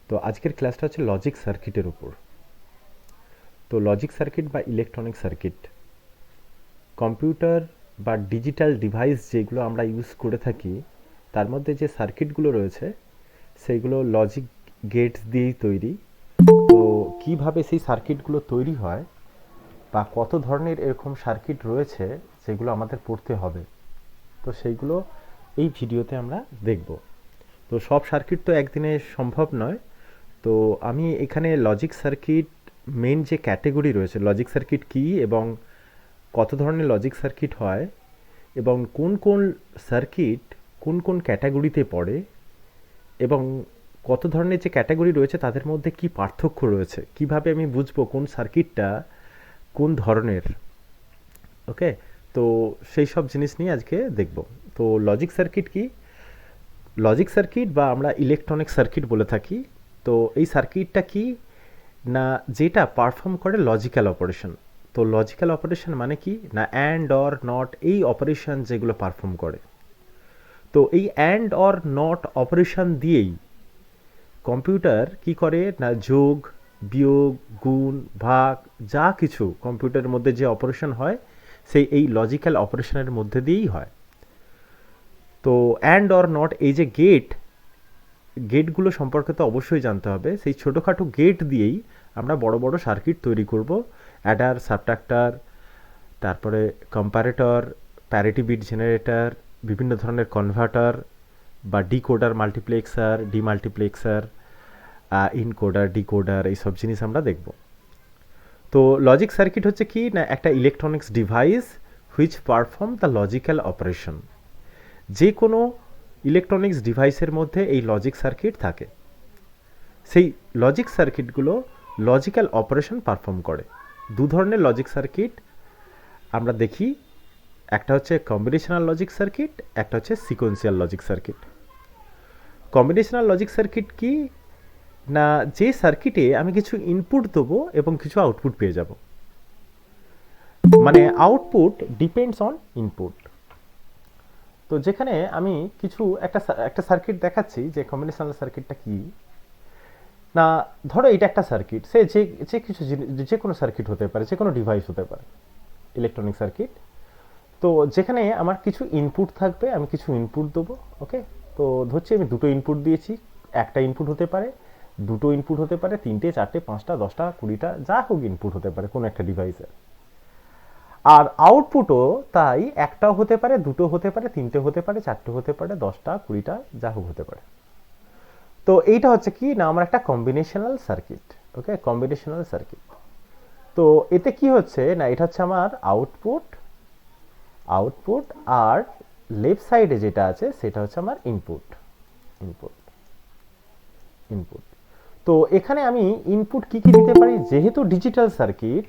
তো আজকের ক্লাসটা হচ্ছে লজিক সার্কিটের উপর। তো লজিক সার্কিট বা ইলেকট্রনিক সার্কিট কম্পিউটার বা ডিজিটাল ডিভাইস যেগুলো আমরা ইউজ করে থাকি তার মধ্যে যে সার্কিটগুলো রয়েছে সেইগুলো লজিক গেটস দিয়েই তৈরি। তো কিভাবে সেই সার্কিটগুলো তৈরি হয় বা কত ধরনের এরকম সার্কিট রয়েছে যেগুলো আমাদের পড়তে হবে, তো সেইগুলো এই ভিডিওতে আমরা দেখব। তো সব সার্কিট তো একদিনে সম্ভব নয়। তো আমি এখানে লজিক সার্কিট মেন যে ক্যাটেগরি রয়েছে, লজিক সার্কিট কী এবং কত ধরনের লজিক সার্কিট হয় এবং কোন কোন সার্কিট কোন কোন ক্যাটাগরিতে পড়ে এবং কত ধরনের যে ক্যাটাগরি রয়েছে তাদের মধ্যে কি পার্থক্য রয়েছে, কিভাবে আমি বুঝবো কোন সার্কিটটা কোন ধরনের। ওকে, তো সেই সব জিনিস নিয়ে আজকে দেখব। তো লজিক সার্কিট কি? লজিক সার্কিট বা আমরা ইলেকট্রনিক সার্কিট বলে থাকি। তো এই সার্কিটটা কি না, যেটা পারফর্ম করে লজিক্যাল অপারেশন। তো লজিক্যাল অপারেশন মানে কি না, অ্যান্ড অর নট এই অপারেশন যেগুলো পারফর্ম করে। তো এই অ্যান্ড অর নট অপারেশন দিয়েই কম্পিউটার কি করে না, যোগ বিয়োগ গুণ ভাগ যা কিছু কম্পিউটারের মধ্যে যে অপারেশন হয় সেই এই লজিক্যাল অপারেশনের মধ্যে দিয়েই হয়। তো অ্যান্ড অর নট এই যে গেটগুলো সম্পর্কে তো অবশ্যই জানতে হবে। সেই ছোটোখাটো গেট দিয়েই আমরা বড় বড় সার্কিট তৈরি করব। অ্যাডার, সাবট্রাক্টর, তারপরে কম্পারেটর, প্যারিটি বিট জেনারেটর, বিভিন্ন ধরনের কনভার্টার বা decoder, multiplexer, demultiplexer, encoder, decoder, এইসব জিনিস আমরা দেখব। তো লজিক সার্কিট হচ্ছে কি না, একটা electronics device which perform the logical operation. যে কোনো ইলেকট্রনিক্স ডিভাইসের মধ্যে এই লজিক সার্কিট থাকে। সেই লজিক সার্কিটগুলো লজিক্যাল অপারেশন পারফর্ম করে। দু ধরনের লজিক সার্কিট আমরা দেখি, একটা হচ্ছে কম্বিনেশনাল লজিক সার্কিট, একটা হচ্ছে sequential logic circuit. Combinational logic circuit কি না, যে সার্কিটে আমি কিছু ইনপুট দেবো এবং কিছু আউটপুট পেয়ে যাব, মানে আউটপুট ডিপেন্ডস অন ইনপুট। তো যেখানে আমি কিছু একটা সার্কিট দেখাচ্ছি যে কম্বিনেশনাল সার্কিটটা কি না, ধরো এটা একটা সার্কিট, সে যে যে কিছু যে কোনো সার্কিট হতে পারে, যে কোনো ডিভাইস হতে পারে ইলেকট্রনিক সার্কিট। তো যেখানে আমার কিছু ইনপুট থাকবে, আমি কিছু ইনপুট দেবো। ওকে, তো ধরছি আমি দুটো ইনপুট দিয়েছি। একটা ইনপুট হতে পারে, দুটো ইনপুট হতে পারে, তিনটে, চারটে, পাঁচটা, 10টা, 20টা, যা হোক ইনপুট হতে পারে কোনো একটা ডিভাইসের। আর আউটপুটও তাই, একটাও হতে পারে, দুটো হতে পারে, তিনটে হতে পারে, চারটে হতে পারে, 10টা, 20টা, যা হোক হতে পারে। তো এইটা হচ্ছে কি না, আমার একটা কম্বিনেশনাল সার্কিট। ওকে, কম্বিনেশনাল সার্কিট। তো এতে কি হচ্ছে না, এটা হচ্ছে আমার আউটপুট, আউটপুট, আর লেফট সাইডে যেটা আছে সেটা হচ্ছে আমার ইনপুট, ইনপুট, ইনপুট। তো এখানে আমি ইনপুট কি কি দিতে পারি, যেহেতু ডিজিটাল সার্কিট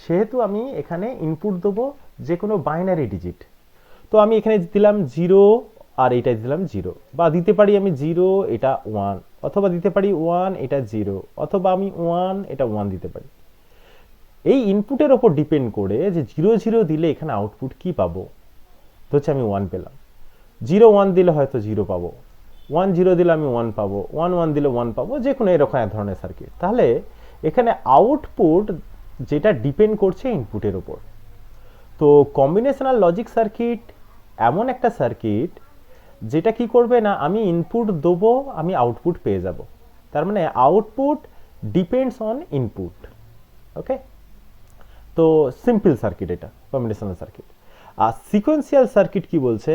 সেহেতু আমি এখানে ইনপুট দেবো যে কোনো বাইনারি ডিজিট। তো আমি এখানে দিলাম 0 আর এটা দিলাম 0, বা দিতে পারি আমি 0 এটা 1, অথবা দিতে পারি 1 এটা 0, অথবা আমি 1 এটা 1 দিতে পারি। এই ইনপুটের ওপর ডিপেন্ড করে যে 0 0 দিলে এখানে আউটপুট কি পাবো, তো হচ্ছে আমি 1 পেলাম। 0 1 দিলে হয়তো 0 পাবো, 1 0 দিলে আমি 1 পাবো, 1 1 দিলে 1 পাবো, যে কোনো এরকম এক ধরনের সার্কিট। তাহলে এখানে আউটপুট যেটা ডিপেন্ড করছে ইনপুটের ওপর। তো কম্বিনেশনাল লজিক সার্কিট এমন একটা সার্কিট যেটা কি করবে না, আমি ইনপুট দেবো, আমি আউটপুট পেয়ে যাব। তার মানে আউটপুট ডিপেন্ডস অন ইনপুট। ওকে, তো সিম্পল সার্কিট এটা কম্বিনেশনাল সার্কিট। আর সিকোয়েন্সিয়াল সার্কিট কি বলছে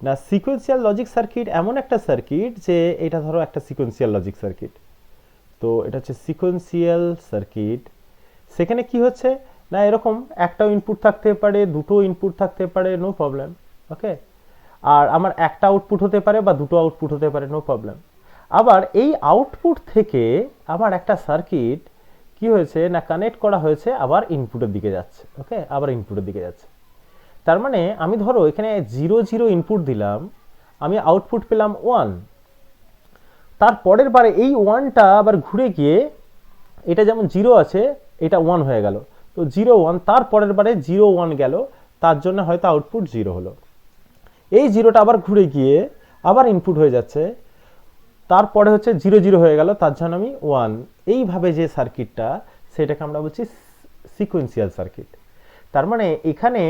না, সিকোয়েন্সিয়াল লজিক সার্কিট এমন একটা সার্কিট যে এটা ধরো একটা সিকোয়েন্সিয়াল লজিক সার্কিট। তো এটা হচ্ছে সিকোয়েন্সিয়াল সার্কিট। সেখানে কি হচ্ছে না, এরকম একটাও ইনপুট থাকতে পারে, দুটো ইনপুট থাকতে পারে, নো প্রবলেম। ওকে, আর আমার একটা আউটপুট হতে পারে বা দুটো আউটপুট হতে পারে, নো প্রবলেম। আবার এই আউটপুট থেকে আমার একটা সার্কিট কি হয়েছে না, কানেক্ট করা হয়েছে, আবার ইনপুটের দিকে যাচ্ছে। ওকে, আবার ইনপুটের দিকে যাচ্ছে। তার মানে আমি ধরো এখানে 0 0 ইনপুট দিলাম, আমি আউটপুট পেলাম 1। তার পরের বারে এই 1টা আবার ঘুরে গিয়ে এটা যেমন 0 আছে, এটা 1 হয়ে গেল। তো 0 1, তার পরের বারে 0 1 গেল, তার জন্য হয়তো আউটপুট 0 হলো। এই 0টা আবার ঘুরে গিয়ে আবার ইনপুট হয়ে যাচ্ছে, তারপরে হচ্ছে 0 0 হয়ে গেল, তার জন্য আমি 1। এইভাবে যে সার্কিটটা, সেটাকে আমরা বলছি সিকোয়েন্সিয়াল সার্কিট। তার মানে এখানে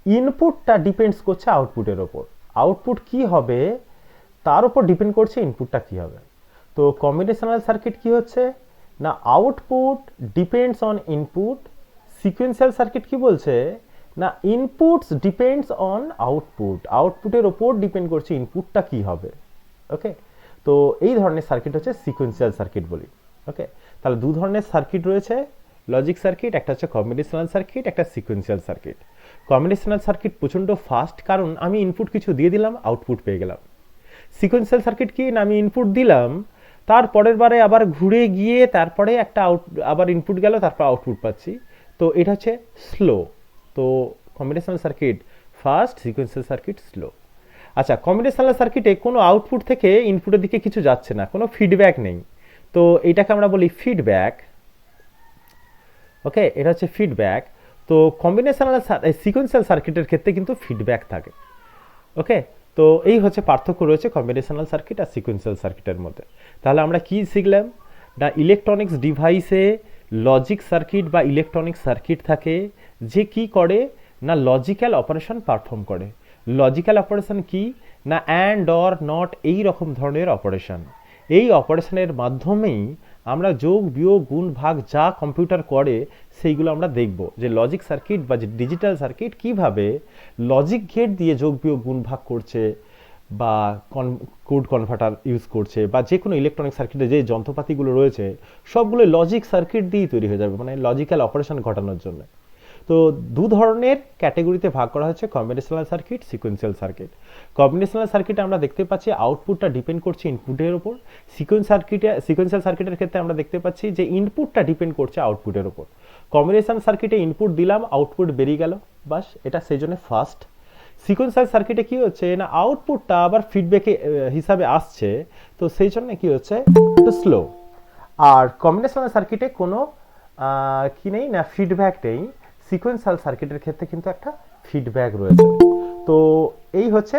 ইনপুটটা ডিপেন্ডস করছে আউটপুটের ওপর, আউটপুট কি হবে তার উপর ডিপেন্ড করছে ইনপুটটা কি হবে। তো কম্বিনেশনাল সার্কিট কি হচ্ছে না, output depends on input. Sequential circuit কি বলছে না, ইনপুটস ডিপেন্ডস অন আউটপুট, আউটপুটের ওপর ডিপেন্ড করছে ইনপুটটা কি হবে। ওকে, তো এই ধরনের সার্কিট হচ্ছে সিকোয়েন্সিয়াল সার্কিট বলি। ওকে, তাহলে দু ধরনের সার্কিট রয়েছে, লজিক সার্কিট, একটা হচ্ছে কম্বিনেশনাল সার্কিট, একটা সিকোয়েন্সিয়াল সার্কিট। কম্বিনেশনাল সার্কিট প্রচণ্ড ফাস্ট, কারণ আমি ইনপুট কিছু দিয়ে দিলাম, আউটপুট পেয়ে গেলাম। সিকোয়েন্সিয়াল সার্কিট কি না, আমি ইনপুট দিলাম, তারপরের বারে আবার ঘুরে গিয়ে তারপরে একটা আবার ইনপুট গেল, তারপর আউটপুট পাচ্ছি। তো এটা হচ্ছে স্লো। তো combinational circuit fast, sequential circuit slow. আচ্ছা, কম্বিনেশনাল সার্কিটে কোনো আউটপুট থেকে ইনপুটের দিকে কিছু যাচ্ছে না, কোনো ফিডব্যাক নেই, তো এটাকে আমরা বলি ফিডব্যাক। ওকে, এটা হচ্ছে ফিডব্যাক। তো কম্বিনেশনাল সিকোয়েন্সিয়াল সার্কিটের ক্ষেত্রে কিন্তু ফিডব্যাক থাকে। ওকে, তো এই হচ্ছে পার্থক্য রয়েছে কম্বিনেশনাল সার্কিট আর সিকোয়েন্সিয়াল সার্কিটের মধ্যে। তাহলে আমরা কি শিখলাম না, ইলেকট্রনিক্স ডিভাইসে লজিক সার্কিট বা ইলেকট্রনিক সার্কিট থাকে, যে কি করে না লজিক্যাল অপারেশন পারফর্ম করে। লজিক্যাল অপারেশন কি না, অ্যান্ড অর নট, এই রকম ধরনের অপারেশন। এই অপারেশনের মাধ্যমেই আমরা যোগ বিয়োগ গুণ ভাগ যা কম্পিউটার করে সেইগুলো আমরা দেখব, যে লজিক সার্কিট বা যে ডিজিটাল সার্কিট কিভাবে লজিক গেট দিয়ে যোগ বিয়োগ গুণ ভাগ করছে, বা কোড কনভার্টার ইউজ করছে, বা যে কোনো ইলেকট্রনিক সার্কিটে যে যন্ত্রপাতিগুলো রয়েছে সবগুলো লজিক সার্কিট দিয়েই তৈরি হয়ে যাবে, মানে লজিক্যাল অপারেশন ঘটানোর জন্য। তো দু ধরনের ক্যাটাগরিতে ভাগ করা হচ্ছে, combinational circuit, sequential circuit. Combinational সার্কিটে আমরা দেখতে পাচ্ছি আউটপুটটা ডিপেন্ড করছে ইনপুটের উপর। সিকোয়েন্সিয়াল সার্কিটের ক্ষেত্রে আমরা দেখতে পাচ্ছি যে ইনপুটটা ডিপেন্ড করছে আউটপুটের উপর। কম্বিনেশন সার্কিটে ইনপুট দিলাম, আউটপুট বেরিয়ে গেল, বাস, এটা সেই জন্য ফাস্ট। সিকোয়েন্সিয়াল সার্কিটে কি হচ্ছে না, আউটপুটটা আবার ফিডব্যাকে হিসাবে আসছে, তো সেই জন্য কি হচ্ছে একটু স্লো। আর কম্বিনেশনাল সার্কিটে কোনো কি নেই না, ফিডব্যাক নেই। সিকোয়েন্সিয়াল সার্কিটের ক্ষেত্রে কিন্তু একটা ফিডব্যাক রয়েছে। তো এই হচ্ছে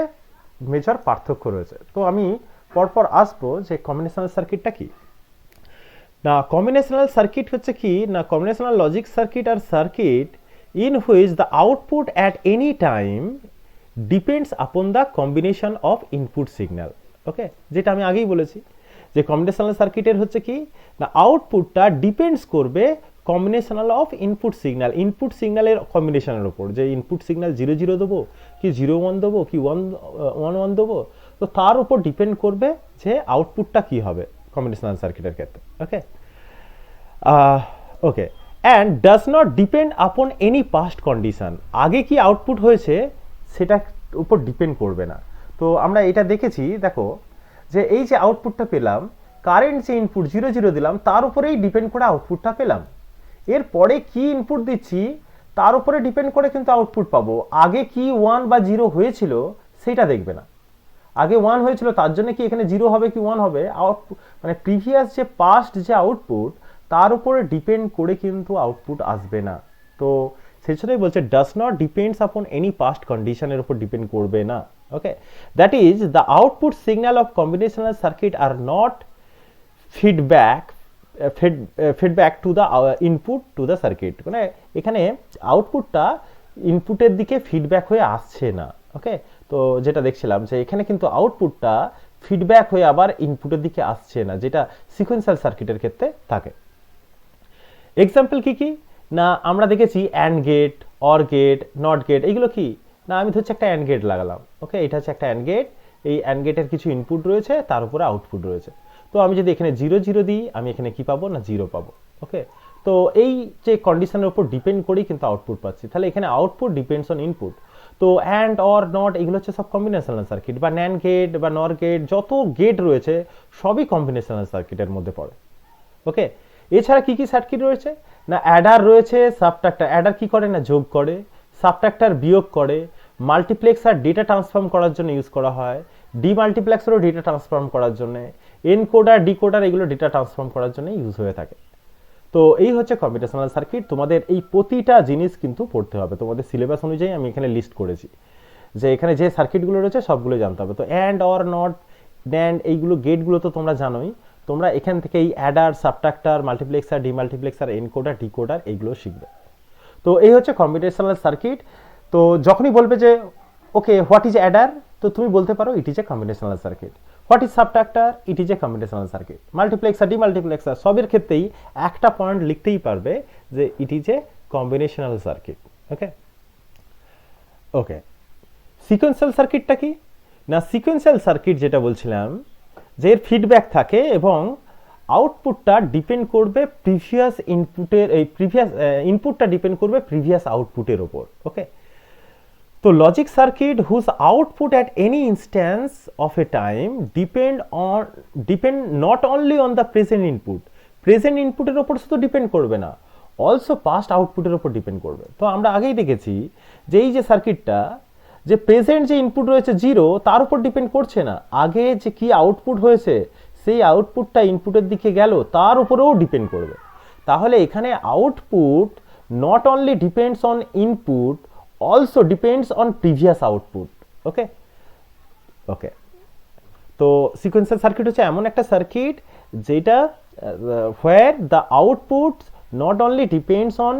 মেজর পার্থক্য রয়েছে। তো আমি পরপর আসবো যে কম্বিনেশনাল সার্কিটটা কি না। কম্বিনেশনাল সার্কিট হচ্ছে কি না, কম্বিনেশনাল লজিক সার্কিট আর circuit in which the output at any time depends upon the combination of input signal. Okay, যেটা আমি আগেই বলেছি যে কম্বিনেশনাল সার্কিটের হচ্ছে কি না, আউটপুটটা ডিপেন্ডস করবে combinational of input signal, input সিগন্যালের কম্বিনেশনের উপর, যে ইনপুট সিগন্যাল 0 0 দেবো কি 0 1 দেবো কি 1 1 1 দেবো, তো তার উপর ডিপেন্ড করবে যে আউটপুটটা কি হবে কম্বিনেশনাল সার্কিটের ক্ষেত্রে। Okay, okay, and does not depend upon any past condition, আগে কি আউটপুট হয়েছে সেটার উপর ডিপেন্ড করবে না। তো আমরা এটা দেখেছি, দেখো যে এই যে আউটপুটটা পেলাম, কারেন্ট যে ইনপুট 0 0 দিলাম তার উপরেই ডিপেন্ড করে আউটপুটটা পেলাম। এরপরে কি ইনপুট দিচ্ছি তার উপরে ডিপেন্ড করে কিন্তু আউটপুট পাবো। আগে কি 1 বা 0 হয়েছিল সেটা দেখবে না, আগে 1 হয়েছিল তার জন্য কি এখানে 0 হবে কি 1 হবে, আউটপুট মানে প্রিভিয়াস যে পাস্ট যে আউটপুট তার উপরে ডিপেন্ড করে কিন্তু আউটপুট আসবে না। তো সেই জন্যই বলছে does not depends upon any past কন্ডিশনের উপর ডিপেন্ড করবে না। Okay, that is the output signal of combinational circuit আর not feedback to the input to the circuit, মানে এখানে আউটপুটটা ইনপুটের দিকে ফিডব্যাক হয়ে আসছে না। ওকে, তো যেটা দেখছিলাম যে এখানে কিন্তু আউটপুটটা ফিডব্যাক হয়ে আবার ইনপুটের দিকে আসছে না, যেটা সিকোয়েন্সিয়াল সার্কিটের ক্ষেত্রে থাকে। এক্সাম্পল কি কি না, আমরা দেখেছি and gate, or gate, not gate, এইগুলো কি না, আমি ধরছি একটা অ্যান্ড গেট লাগালাম। ওকে, এটা হচ্ছে একটা অ্যান্ড গেট, এই অ্যান্ড গেটের কিছু ইনপুট রয়েছে, তার উপরে আউটপুট রয়েছে। তো আমি যদি এখানে 0 0 দিই, আমি এখানে কি পাবো না 0 পাবো। ওকে, তো এই যে কন্ডিশনের উপর ডিপেন্ড করেই কিন্তু আউটপুট পাচ্ছি, তাহলে এখানে আউটপুট ডিপেন্ডস অন ইনপুট। তো অ্যান্ড অর নট এগুলো হচ্ছে সব কম্বিনেশনাল সার্কিট, বা ন্যান্ড গেট বা নর গেট, যত গেট রয়েছে সবই কম্বিনেশনাল সার্কিটের মধ্যে পড়ে। ওকে, এছাড়া কি কি সার্কিট রয়েছে না, অ্যাডার রয়েছে, সাবট্রাক্টর। অ্যাডার কি করে না যোগ করে, সাবট্রাক্টর বিয়োগ করে, মাল্টিপ্লেক্সার ডেটা ট্রান্সফর্ম করার জন্য ইউজ করা হয়, ডিমাল্টিপ্লেক্সারও ডেটা ট্রান্সফর্ম করার জন্য, এনকোডার ডিকোডার এগুলো ডেটা ট্রান্সফর্ম করার জন্য ইউজ হয়ে থাকে। তো এই হচ্ছে কম্বিনেশনাল সার্কিট। তোমাদের এই প্রতিটা জিনিস কিন্তু পড়তে হবে, তোমাদের সিলেবাস অনুযায়ী আমি এখানে লিস্ট করেছি যে এখানে যে সার্কিটগুলো রয়েছে সবগুলো জানতে হবে। তো অ্যান্ড অর নট ন্যান্ড, এইগুলো গেটগুলো তো তোমরা জানোই। তোমরা এখান থেকে এই Eder, subtractor, multiplexer, demultiplexer, encoder, decoder এইগুলো শিখবে। তো এই হচ্ছে কম্বিনেশনাল সার্কিট। তো যখনই বলবে যে ওকে হোয়াট ইজ অ্যাডার, তো তুমি বলতে পারো it is a combinational circuit. What is subtractor, it is a combinational circuit. Multiplexer, demultiplexer সবের ক্ষেত্রেই একটা পয়েন্ট লিখতেই পারবে যে it is a combinational circuit. Okay okay sequential সার্কিটটা কি না, সিকোয়েন্সিয়াল সার্কিট যেটা বলছিলাম যে এর ফিডব্যাক থাকে এবং আউটপুটটা ডিপেন্ড করবে প্রিভিয়াস ইনপুটের, এই প্রিভিয়াস ইনপুটটা ডিপেন্ড করবে প্রিভিয়াস আউটপুটের ওপর। ওকে, তো logic circuit whose output at any instance of a time depend not only on the present input, present ইনপুটের ওপর শুধু ডিপেন্ড করবে না, অলসো পাস্ট আউটপুটের ওপর ডিপেন্ড করবে। তো আমরা আগেই দেখেছি যে এই যে সার্কিটটা, যে প্রেজেন্ট যে ইনপুট রয়েছে 0 তার উপর ডিপেন্ড করছে না, আগে যে কি আউটপুট হয়েছে সেই আউটপুটটা ইনপুটের দিকে গেল তার উপরেও ডিপেন্ড করবে। তাহলে এখানে output not only depends on input, also depends on previous output. Okay okay তো সিকোয়েন্সিয়াল সার্কিট হচ্ছে এমন একটা সার্কিট যেটা where the output not only depends on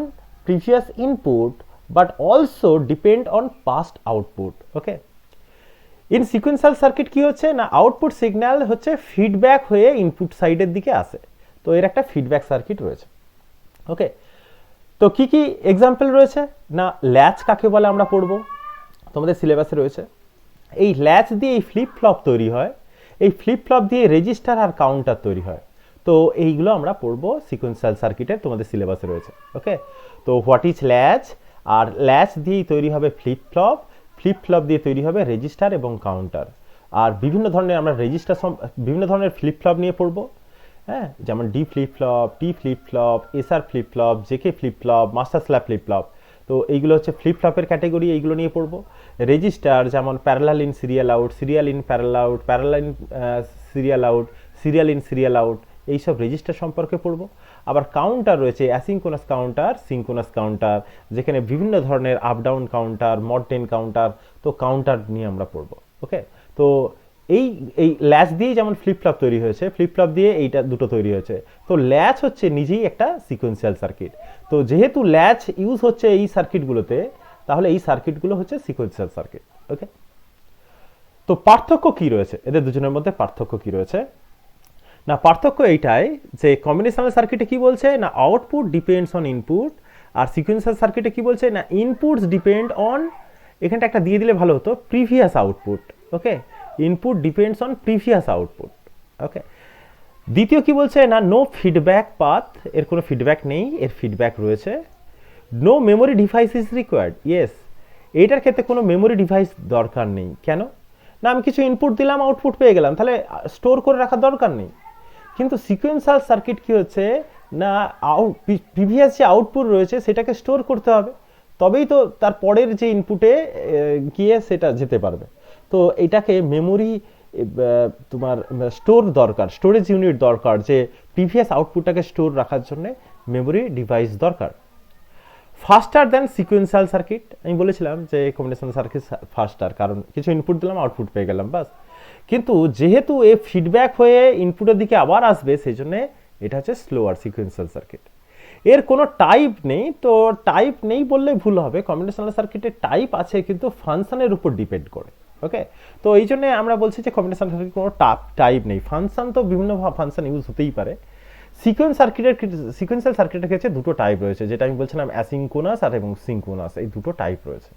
previous input but also depend on past output. Okay, in sequential circuit কি হচ্ছে না, output signal হচ্ছে feedback হয়ে ইনপুট সাইডের দিকে আসে। তো এর একটা ফিডব্যাক সার্কিট রয়েছে। ওকে, তো কি কি এক্সাম্পল রয়েছে না, ল্যাচ কাকে বলে আমরা পড়বো, তোমাদের সিলেবাসে রয়েছে। এই ল্যাচ দিয়ে এই ফ্লিপ ফ্লপ তৈরি হয়, এই ফ্লিপ ফ্লপ দিয়ে রেজিস্টার আর কাউন্টার তৈরি হয়। তো এইগুলো আমরা পড়বো সিকোয়েন্সিয়াল সার্কিটের, তোমাদের সিলেবাসে রয়েছে। ওকে, তো হোয়াট ইজ ল্যাচ, আর ল্যাচ দিয়েই তৈরি হবে ফ্লিপ ফ্লপ, ফ্লিপ ফ্লপ দিয়ে তৈরি হবে রেজিস্টার এবং কাউন্টার। আর বিভিন্ন ধরনের আমরা রেজিস্টার, বিভিন্ন ধরনের ফ্লিপ ফ্লপ নিয়ে পড়বো। হ্যাঁ, যেমন D flip flop, T flip flop, SR flip flop, JK flip flop, master slave flip flop. তো এইগুলো হচ্ছে ফ্লিপ ফ্লপের ক্যাটেগরি, এইগুলো নিয়ে পড়বো। রেজিস্টার যেমন parallel in serial out, serial in parallel out, parallel in serial out, serial in serial out, এইসব register সম্পর্কে পড়বো। আবার কাউন্টার রয়েছে অ্যাসিঙ্ক্রোনাস কাউন্টার, সিঙ্ক্রোনাস কাউন্টার, যেখানে বিভিন্ন ধরনের up down counter, mod 10 counter, তো কাউন্টার নিয়ে আমরা পড়বো। ওকে, তো এই এই ল্যাচ দিয়েই যেমন ফ্লিপ ফ্লপ তৈরি হয়েছে, ফ্লিপ ফ্লপ দিয়ে এইটা দুটো তৈরি হয়েছে। তো ল্যাচ হচ্ছে নিজেই একটা সিকোয়েন্সিয়াল সার্কিট। তো যেহেতু ল্যাচ ইউজ হচ্ছে এই সার্কিটগুলোতে, তাহলে এই সার্কিটগুলো হচ্ছে সিকোয়েন্সিয়াল সার্কিট। ওকে, তো পার্থক্য কি রয়েছে এদের দুজনের মধ্যে, পার্থক্য কি রয়েছে না, পার্থক্য এইটাই যে কম্বিনেশনাল সার্কিটে কি বলছে না আউটপুট ডিপেন্ডস অন ইনপুট, আর সিকোয়েন্সিয়াল সার্কিটে কি বলছে না ইনপুটস ডিপেন্ড অন, এখানটা একটা দিয়ে দিলে ভালো হতো, previous output. Okay, input depends on previous output. Okay, দ্বিতীয় কি বলছে না নো ফিডব্যাক পাথ, এর কোনো ফিডব্যাক নেই, এর ফিডব্যাক রয়েছে। No memory device is required, yes, এইটার ক্ষেত্রে কোনো মেমোরি ডিভাইস দরকার নেই। কেন না, আমি কিছু ইনপুট দিলাম, আউটপুট পেয়ে গেলাম, তাহলে স্টোর করে রাখার দরকার নেই। কিন্তু সিকোয়েন্সিয়াল সার্কিট কি হচ্ছে না, প্রিভিয়াস যে আউটপুট রয়েছে সেটাকে স্টোর করতে হবে, তবেই তো তার পরের যে ইনপুটে গিয়ে সেটা যেতে পারবে। তো এটাকে মেমোরি তোমার স্টোর দরকার, স্টোরেজ ইউনিট দরকার, যে প্রিভিয়াস আউটপুটটাকে স্টোর রাখার জন্য মেমোরি ডিভাইস দরকার। ফাস্টার দ্যান সিকোয়েন্সিয়াল সার্কিট, আমি বলেছিলাম যে কম্বিনেশনাল সার্কিট ফাস্টার, কারণ কিছু ইনপুট দিলাম, আউটপুট পেয়ে গেলাম, বাস। কিন্তু যেহেতু এ ফিডব্যাক হয়ে ইনপুটের দিকে আবার আসবে, সেই জন্য এটা হচ্ছে স্লোয়ার সিকোয়েন্সিয়াল সার্কিট। এর কোনো টাইপ নেই, তো টাইপ নেই বললে ভুল হবে, কম্বিনেশনাল সার্কিটের টাইপ আছে কিন্তু ফাংশনের উপর ডিপেন্ড করে। ওকে, তো এই জন্য আমরা বলছি যে কম্বিনেশনাল সার্কিট কোনো টাইপ নেই, ফাংশন তো বিভিন্ন ফাংশন ইউজ হতেই পারে। সিকোয়েন্সিয়াল সার্কিটের ক্ষেত্রে দুটো টাইপ রয়েছে, যেটা আমি বলছিলাম অ্যাসিঙ্ক্রোনাস আর এবং সিঙ্ক্রোনাস, এই দুটো টাইপ রয়েছে।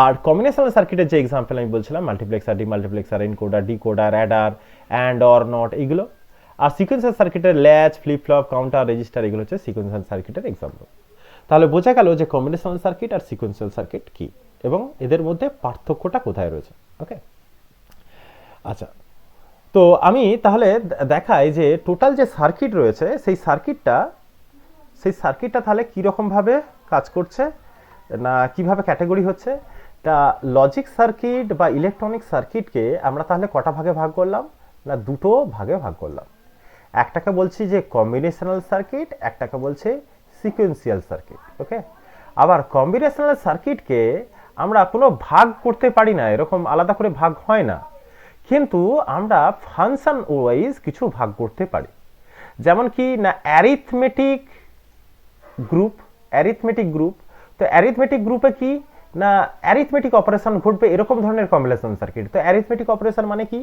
আর কম্বিনেশনাল সার্কিটের যে এক্সাম্পল আমি বলছিলাম multiplexer, demultiplexer, encoder, decoder, Eder, and or not, এইগুলো। আর সিকোয়েন্সিয়াল সার্কিটের latch, flip flop, counter, register, এগুলো হচ্ছে সিকোয়েন্সিয়াল সার্কিটের এক্সাম্পল। তাহলে বোঝা গেল যে কম্বিনেশনাল সার্কিট আর সিকোয়েন্সিয়াল সার্কিট কি এবং এদের মধ্যে পার্থক্যটা কোথায় রয়েছে। ওকে, আচ্ছা, তো আমি তাহলে দেখাই যে টোটাল যে সার্কিট রয়েছে সেই সার্কিটটা তাহলে কীরকমভাবে কাজ করছে না কিভাবে ক্যাটাগরি হচ্ছে। তা লজিক সার্কিট বা ইলেকট্রনিক সার্কিটকে আমরা তাহলে কটা ভাগে ভাগ করলাম না, দুটো ভাগে ভাগ করলাম। একটাকে বলছি যে কম্বিনেশনাল সার্কিট, একটাকে বলছে সিকোয়েন্সিয়াল সার্কিট। ওকে, আবার কম্বিনেশনাল সার্কিটকে আমরা কোনো ভাগ করতে পারি না, এরকম আলাদা করে ভাগ হয় না, কিন্তু আমরা ফাংশন ওয়াইজ কিছু ভাগ করতে পারি। যেমন কি না অ্যারিথমেটিক গ্রুপ, তো অ্যারিথমেটিক গ্রুপে কি না অ্যারিথমেটিক অপারেশন ঘটবে এরকম ধরনের কম্বিনেশন সার্কিট। তো অ্যারিথমেটিক অপারেশন মানে কি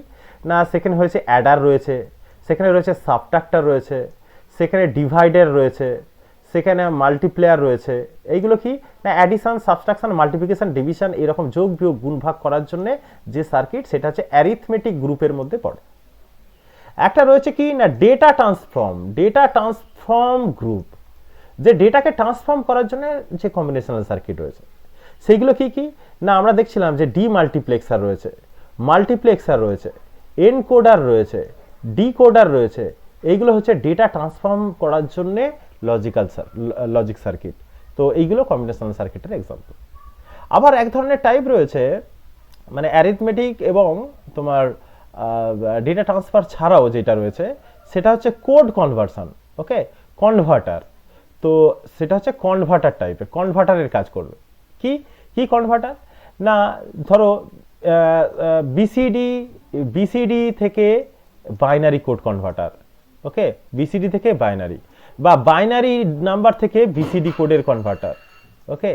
না সেখানে হয়েছে অ্যাডার রয়েছে, সেখানে রয়েছে সাবট্রাক্টর রয়েছে, সেখানে ডিভাইডার রয়েছে, সেখানে মাল্টিপ্লেয়ার রয়েছে। এইগুলো কি না অ্যাডিশন, সাবট্রাকশন, মাল্টিপ্লিকেশন, ডিভিশন এরকম যোগ বিয়োগ গুণ ভাগ করার জন্য যে সার্কিট সেটা হচ্ছে অ্যারিথমেটিক গ্রুপের মধ্যে পড়ে। একটা রয়েছে কি না ডেটা ট্রান্সফর্ম গ্রুপ, যে ডেটাকে ট্রান্সফর্ম করার জন্য যে কম্বিনেশনাল সার্কিট রয়েছে সেইগুলো কি কি না আমরা দেখছিলাম যে ডিমাল্টিপ্লেক্সার রয়েছে, মাল্টিপ্লেক্সার রয়েছে, এনকোডার রয়েছে, ডিকোডার রয়েছে। এইগুলো হচ্ছে ডেটা ট্রান্সফর্ম করার জন্য লজিক সার্কিট। তো এইগুলো কম্বিনেশনাল সার্কিটের এক্সাম্পল। আবার এক ধরনের টাইপ রয়েছে মানে অ্যারিথমেটিক এবং তোমার ডেটা ট্রান্সফার ছাড়াও যেটা রয়েছে সেটা হচ্ছে কোড কনভার্সন, ওকে, কনভার্টার। তো সেটা হচ্ছে কনভার্টার টাইপের, কনভার্টারের কাজ করবে। কি কি কনভার্টার না ধরো বিসিডি থেকে বাইনারি কোড কনভার্টার, ওকে, বিসিডি থেকে বাইনারি, বা বাইনারি নাম্বার থেকে বিসিডি কোডের কনভার্টার, ওকে,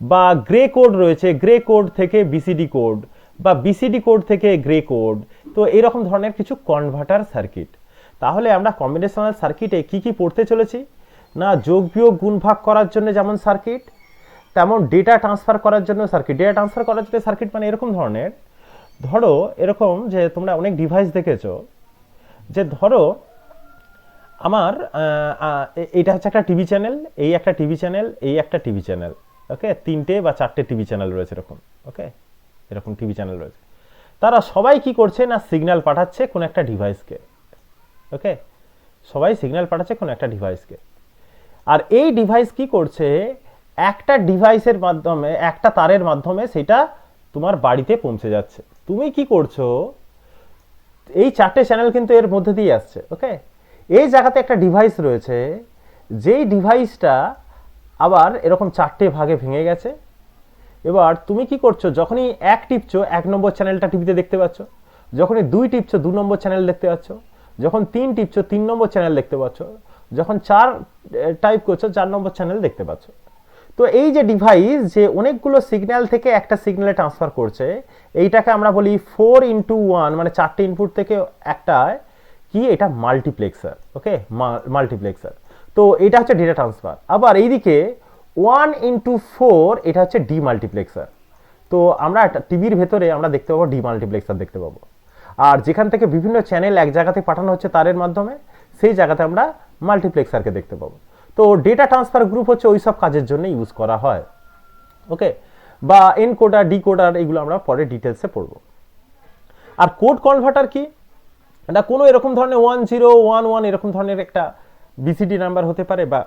বা গ্রে কোড রয়েছে, গ্রে কোড থেকে বিসিডি কোড, বা বিসিডি কোড থেকে গ্রে কোড। তো এরকম ধরনের কিছু কনভার্টার সার্কিট। তাহলে আমরা কম্বিনেশনাল সার্কিটে কি কি পড়তে চলেছি না যোগ বিয়োগ গুণ ভাগ করার জন্য যেমন সার্কিট, তেমন ডেটা ট্রান্সফার করার জন্য সার্কিট। ডেটা ট্রান্সফার করার জন্য সার্কিট মানে এরকম ধরনের, ধরো এরকম যে তোমরা অনেক ডিভাইস দেখেছো যে ধরো আমার এটা হচ্ছে একটা টিভি চ্যানেল, এই একটা টিভি চ্যানেল, এই একটা টিভি চ্যানেল, ওকে, 3টে বা 4টে টিভি চ্যানেল রয়েছে এরকম, ওকে, এরকম টিভি চ্যানেল রয়েছে। তারা সবাই কি করছে না সিগন্যাল পাঠাচ্ছে কোন একটা ডিভাইসকে, ওকে, সবাই সিগন্যাল পাঠাচ্ছে কোন একটা ডিভাইসকে। আর এই ডিভাইস কি করছে একটা ডিভাইসের মাধ্যমে, একটা তারের মাধ্যমে সেটা তোমার বাড়িতে পৌঁছে যাচ্ছে। তুমি কি করছো এই 4টে চ্যানেল কিন্তু এর মধ্যে দিয়ে আসছে, ওকে। এই জায়গাতে একটা ডিভাইস রয়েছে, যেই ডিভাইসটা আবার এরকম 4টে ভাগে ভেঙে গেছে। এবার তুমি কি করছো যখনই 1 টিপছো 1 নম্বর চ্যানেলটা টিভিতে দেখতে পাচ্ছ, যখনই 2 টিপছো 2 নম্বর চ্যানেল দেখতে পাচ্ছ, যখন 3 টিপছো 3 নম্বর চ্যানেল দেখতে পাচ্ছ, যখন 4 টাইপ করছো 4 নম্বর চ্যানেল দেখতে পাচ্ছ। তো এই যে ডিভাইস যে অনেকগুলো সিগন্যাল থেকে একটা সিগন্যালে ট্রান্সফার করছে, এইটাকে আমরা বলি 4x1, মানে 4টে ইনপুট থেকে একটা কি এটা মাল্টিপ্লেক্সার, ওকে, মাল্টিপ্লেক্সার। তো এটা হচ্ছে ডেটা ট্রান্সফার। আবার এইদিকে 1x4 এটা হচ্ছে ডিমাল্টিপ্লেক্সার। তো আমরা টিভির ভেতরে আমরা দেখতে পাবো ডিমাল্টিপ্লেক্সার দেখতে পাবো। আর যেখান থেকে বিভিন্ন চ্যানেল এক জায়গাতে পাঠানো হচ্ছে তারের মাধ্যমে, সেই জায়গাতে আমরা মাল্টিপ্লেক্সারকে দেখতে পাবো। তো ডেটা ট্রান্সফার গ্রুপ হচ্ছে ওই সব কাজের জন্য ইউজ করা হয়, ওকে, বা এনকোডার, ডিকোডার এগুলো আমরা পরে ডিটেলসে পড়বো। আর কোড কনভার্টার কি না কোনো এরকম ধরনের 1011 এরকম ধরনের একটা বিসিডি নাম্বার হতে পারে বা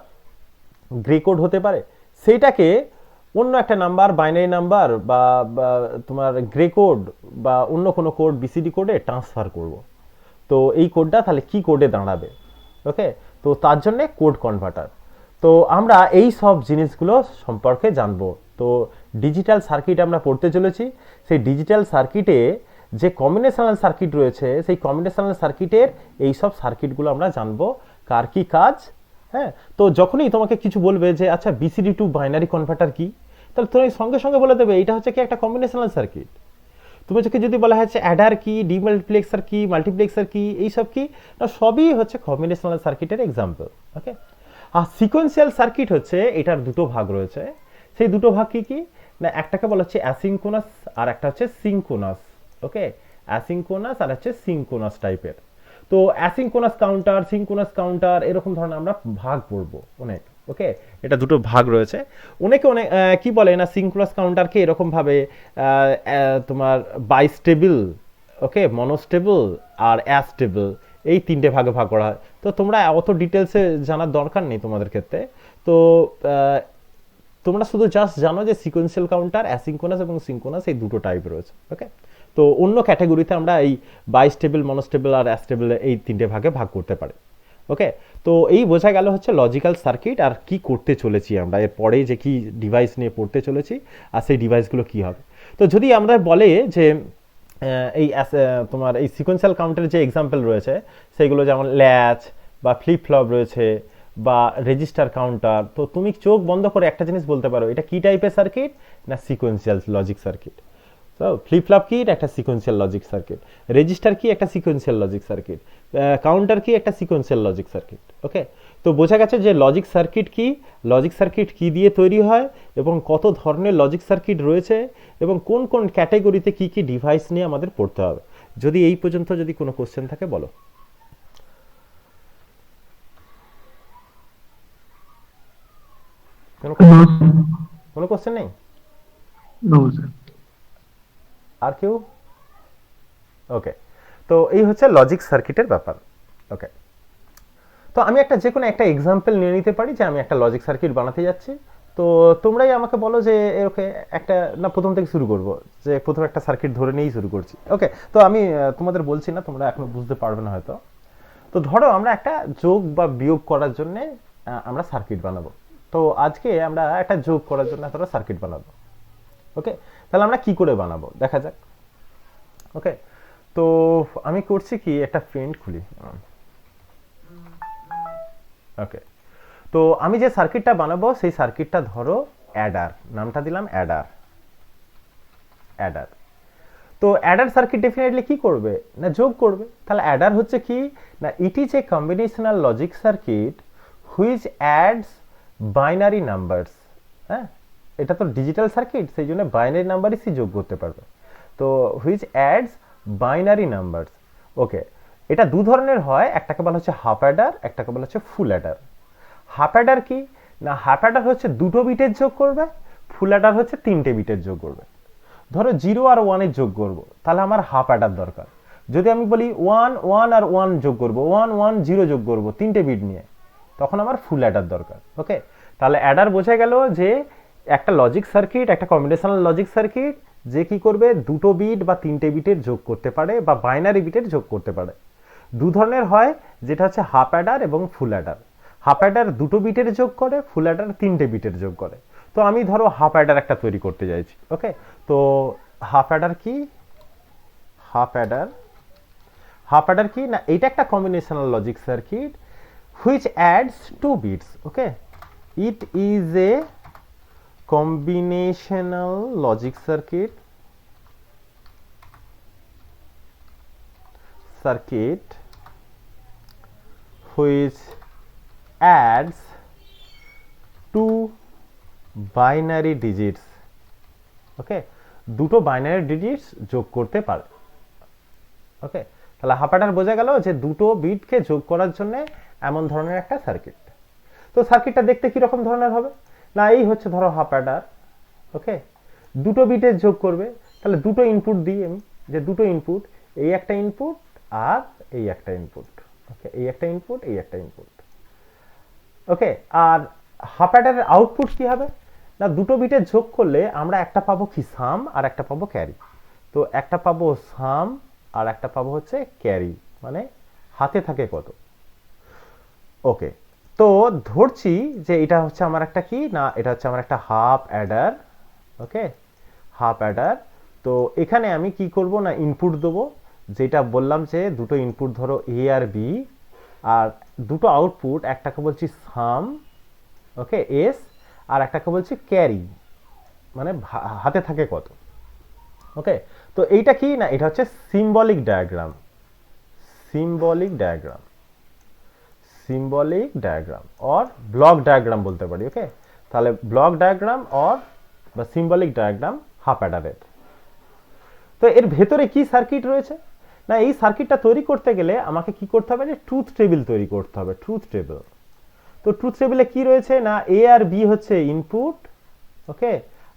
গ্রে কোড হতে পারে, সেইটাকে অন্য একটা নাম্বার, বাইনারি নাম্বার বা তোমার গ্রে কোড বা অন্য কোনো কোড বিসিডি কোডে ট্রান্সফার করব। তো এই কোডটা তাহলে কি কোডে দাঁড়াবে, ওকে, তো তার জন্য কোড কনভার্টার। তো আমরা এই সব জিনিসগুলো সম্পর্কে জানবো। তো ডিজিটাল সার্কিট আমরা পড়তে চলেছি। সেই ডিজিটাল সার্কিটে যে কম্বিনেশনাল সার্কিট রয়েছে, সেই কম্বিনেশনাল সার্কিটের এই সব সার্কিটগুলো আমরা জানবো কার কি কাজ। হ্যাঁ, তো যখনই তোমাকে কিছু বলবে যে আচ্ছা বিসিডি টু বাইনারি কনভার্টার কি, তাহলে তুমি সঙ্গে সঙ্গে বলে দেবে এটা হচ্ছে কি একটা কম্বিনেশনাল সার্কিট। তুমি যদি বলা হচ্ছে অ্যাডার কি, ডিমাল্টিপ্লেক্সার কি, মাল্টিপ্লেক্সার কি, এইসব কি না সবই হচ্ছে কম্বিনেশনাল সার্কিটের এক্সাম্পল, ওকে। আর সিকোয়েন্সিয়াল সার্কিট হচ্ছে এটার দুটো ভাগ রয়েছে। সেই দুটো ভাগ কি কি না একটাকে বলা হচ্ছে অ্যাসিনক্রোনাস আর একটা হচ্ছে সিনক্রোনাস, ওকে, অ্যাসিনক্রোনাস আর হচ্ছে সিনক্রোনাস টাইপের। তো অ্যাসিনক্রোনাস কাউন্টার, সিনক্রোনাস কাউন্টার এরকম ধরনের আমরা ভাগ পড়বো অনেক, ওকে। এটা দুটো ভাগ রয়েছে। অনেকে অনেক কি বলে না সিনক্রোনাস কাউন্টারকে এরকম ভাবে তোমার বাইস্টেবল, ওকে, মনোস্টেবল আর অ্যাস্টেবল এই 3টে ভাগে ভাগ করা হয়। তো তোমরা অত ডিটেলসে জানার দরকার নেই তোমাদের ক্ষেত্রে। তো তোমরা শুধু জাস্ট জানো যে সিকোয়েন্সিয়াল কাউন্টার, অ্যাসিনক্রোনাস এবং সিনক্রোনাস এই দুটো টাইপ রয়েছে, ওকে। তো অন্য ক্যাটাগরিতে আমরা এই বাইস্টেবল, মনোস্টেবল আর অ্যাস্টেবল এই 3টে ভাগে ভাগ করতে পারি, ওকে। তো এই বোঝা গেল হচ্ছে লজিক্যাল সার্কিট আর কি করতে চলেছি আমরা এর পরে, যে কি ডিভাইস নিয়ে পড়তে চলেছি আর সেই ডিভাইসগুলো কি হবে। তো যদি আমরা বলে যে তোমার এই সিকোয়েন্সিয়াল কাউন্টের যে এক্সাম্পল রয়েছে সেগুলো যেমন ল্যাচ বা ফ্লিপ ফ্লপ রয়েছে বা রেজিস্টার কাউন্টার, তো তুমি চোখ বন্ধ করে একটা জিনিস বলতে পারো এটা কি টাইপের সার্কিট না সিকোয়েন্সিয়াল লজিক সার্কিট। তো ফ্লিপ ফ্লপ কি একটা সিকোয়েন্সিয়াল লজিক সার্কিট, রেজিস্টার কি একটা সিকোয়েন্সিয়াল লজিক সার্কিট, কাউন্টার কি একটা সিকোয়েন্সিয়াল লজিক সার্কিট। ওকে, তো বোঝা গেছে যে লজিক সার্কিট কি, লজিক সার্কিট কি দিয়ে তৈরি হয় এবং কত ধরনের লজিক সার্কিট রয়েছে এবং কোন কোন ক্যাটাগরিতে কি কি ডিভাইস নিয়ে আমাদের পড়তে হবে। যদি এই পর্যন্ত যদি কোনো কোশ্চেন থাকে বলো। কোনো No, কোশ্চেন, sir. কোনো কোশ্চেন নেই? No, sir. আর কেউ? ওকে, তো এই হচ্ছে লজিক সার্কিটের ব্যাপার। ওকে, তো আমি একটা যে কোনো একটা এক্সাম্পল নিয়ে নিতে পারি যে আমি একটা লজিক সার্কিট বানাতে যাচ্ছি। তো তোমরাই আমাকে বলো যে ওকে একটা, না প্রথম থেকে শুরু করব, যে প্রথম একটা সার্কিট ধরে নিয়েই শুরু করছি। ওকে, তো আমি তোমাদের বলছি না, তোমরা এখনো বুঝতে পারবে না হয়তো। তো ধরো আমরা একটা যোগ বা বিয়োগ করার জন্য আমরা সার্কিট বানাবো। তো আজকে আমরা একটা যোগ করার জন্য ধরো সার্কিট বানাবো। ওকে, তাহলে আমরা কি করে বানাবো দেখা যাক। ওকে, তো আমি করছি কি, একটা ফ্রেন্ড খুলি। ওকে, তো আমি যে সার্কিটটা বানাবো সেই সার্কিটটা ধরো অ্যাডার, নামটা দিলাম অ্যাডার। অ্যাডার, তো অ্যাডার সার্কিট ডেফিনেটলি কি করবে না যোগ করবে। তাহলে অ্যাডার হচ্ছে কি না ইট is a combinational logic circuit which ads binary numbers. হ্যাঁ, এটা তো ডিজিটাল সার্কিট, সেই জন্য বাইনারি নাম্বারই সে যোগ করতে পারবে। তো হুইচ অ্যাডস বাইনারি নাম্বারস। ওকে, এটা দু ধরনের হয়, একটাকে বলা হচ্ছে হাফ অ্যাডার, একটাকে বলা হচ্ছে ফুল অ্যাডার। হাফ অ্যাডার কি না হাফ অ্যাডার হচ্ছে দুটো বিটের যোগ করবে, ফুল অ্যাডার হচ্ছে তিনটে বিটের যোগ করবে। ধরো 0 আর 1 এর যোগ করব, তাহলে আমার হাফ অ্যাডার দরকার। যদি আমি বলি 1 1 আর 1 যোগ করব, 1 1 0 যোগ করব তিনটে বিট নিয়ে, তখন আমার ফুল অ্যাডার দরকার। ওকে, তাহলে অ্যাডার বোঝা গেল যে একটা লজিক সার্কিট, একটা কম্বিনেশনাল লজিক সার্কিট যে কি করবে দুটো বিট বা তিনটে বিটের যোগ করতে পারে বা বাইনারি বিটের যোগ করতে পারে। দু ধরনের হয়, যেটা হচ্ছে হাফ অ্যাডার এবং ফুল অ্যাডার। হাফ অ্যাডার দুটো বিটের যোগ করে, ফুল অ্যাডার তিনটে বিটের যোগ করে। তো আমি ধরো হাফ অ্যাডার একটা তৈরি করতে চাইছি। ওকে, তো হাফ অ্যাডার কি, হাফ অ্যাডার, হাফ অ্যাডার কি না এটা একটা combinational logic circuit which adds two bits. Okay, it is a combinational logic circuit which adds two binary digits। Okay, দুটো বাইনারি ডিজিটস যোগ করতে পারে। ওকে, তাহলে হাফ অ্যাডার বোঝা গেল যে দুটো বিটকে যোগ করার জন্য এমন ধরনের একটা সার্কিট। তো সার্কিটটা দেখতে কি রকম ধরনের হবে না এই হচ্ছে ধরো হাফ অ্যাডার। ওকে, দুটো বিটের যোগ করবে, তাহলে দুটো ইনপুট দিই আমি, যে দুটো ইনপুট, এই একটা ইনপুট আর এই একটা ইনপুট। ওকে, এই একটা ইনপুট, এই একটা ইনপুট। ওকে, আর হাফ অ্যাডারের আউটপুট কি হবে না দুটো বিটের যোগ করলে আমরা একটা পাবো কি সাম আর একটা পাবো ক্যারি। তো একটা পাবো সাম আর একটা পাবো হচ্ছে ক্যারি, মানে হাতে থাকে কত। ওকে, তো ধরছি যে এটা হচ্ছে আমার একটা কি না এটা হচ্ছে আমার একটা হাফ অ্যাডার। ওকে, হাফ অ্যাডার। তো এখানে আমি কি করব না ইনপুট দেবো, যেটা বললাম যে দুটো ইনপুট ধরো এ আর বি, আর দুটো আউটপুট, একটাকে বলছি সাম, ওকে এস, আর একটাকে বলছি ক্যারি, মানে হাতে থাকে কত। ওকে, তো এইটা কি না এটা হচ্ছে symbolic diagram, symbolic diagram, symbolic diagram or block diagram বলতে পারি। ওকে, তাহলে ব্লক ডায়াগ্রাম অর বা সিম্বলিক ডায়াগ্রাম হাফ অ্যাডারের। তো এর ভেতরে কি সার্কিট রয়েছে না এই সার্কিটটা তৈরি করতে গেলে আমাকে কি করতে হবে যে ট্রুথ টেবিল তৈরি করতে হবে, ট্রুথ টেবিল। তো ট্রুথ টেবিলে কি রয়েছে না এ আর বি হচ্ছে ইনপুট। ওকে,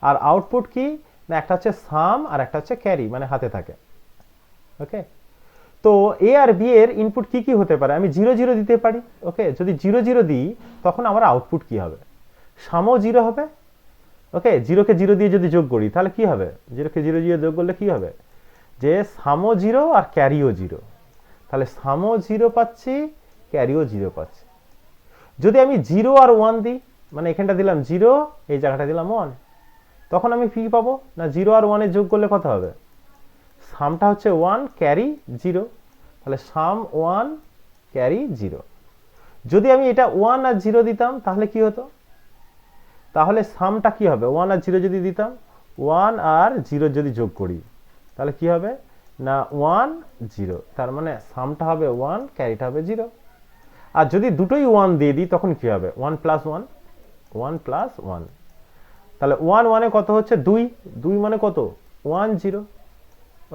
আর আউটপুট কি না একটা হচ্ছে সাম আর একটা হচ্ছে ক্যারি, মানে হাতে থাকে। ওকে, তো এ আর বি এর ইনপুট কি কি হতে পারে, আমি 0 0 দিতে পারি। ওকে, যদি 0 0 দিই তখন আমার আউটপুট কি হবে, সামও 0 হবে। ওকে, 0 কে 0 দিয়ে যদি যোগ করি তাহলে কি হবে, 0 কে 0 দিয়ে যোগ করলে কি হবে যে সামও 0 আর ক্যারিও 0, তাহলে সামও 0 পাচ্ছি, ক্যারিও 0 পাচ্ছি। যদি আমি 0 আর 1 দিই, মানে এখানটা দিলাম 0, এই জায়গাটা দিলাম 1, তখন আমি কি পাবো না 0 আর 1 এর যোগ করলে কত হবে, সামটা হচ্ছে 1 ক্যারি 0, তাহলে সাম 1 ক্যারি 0। যদি আমি এটা 1 আর 0 দিতাম তাহলে কি হতো, তাহলে সামটা কি হবে, 1 আর 0 যদি দিতাম, 1 আর 0 যদি যোগ করি তাহলে কি হবে না 1 0, তার মানে সামটা হবে 1 ক্যারিটা হবে 0। আর যদি দুটোই 1 দিয়ে দিই তখন কি হবে 1 প্লাস 1, 1 প্লাস 1, তাহলে 1 1 এ কত হচ্ছে 2, 2 মানে কত 1 0।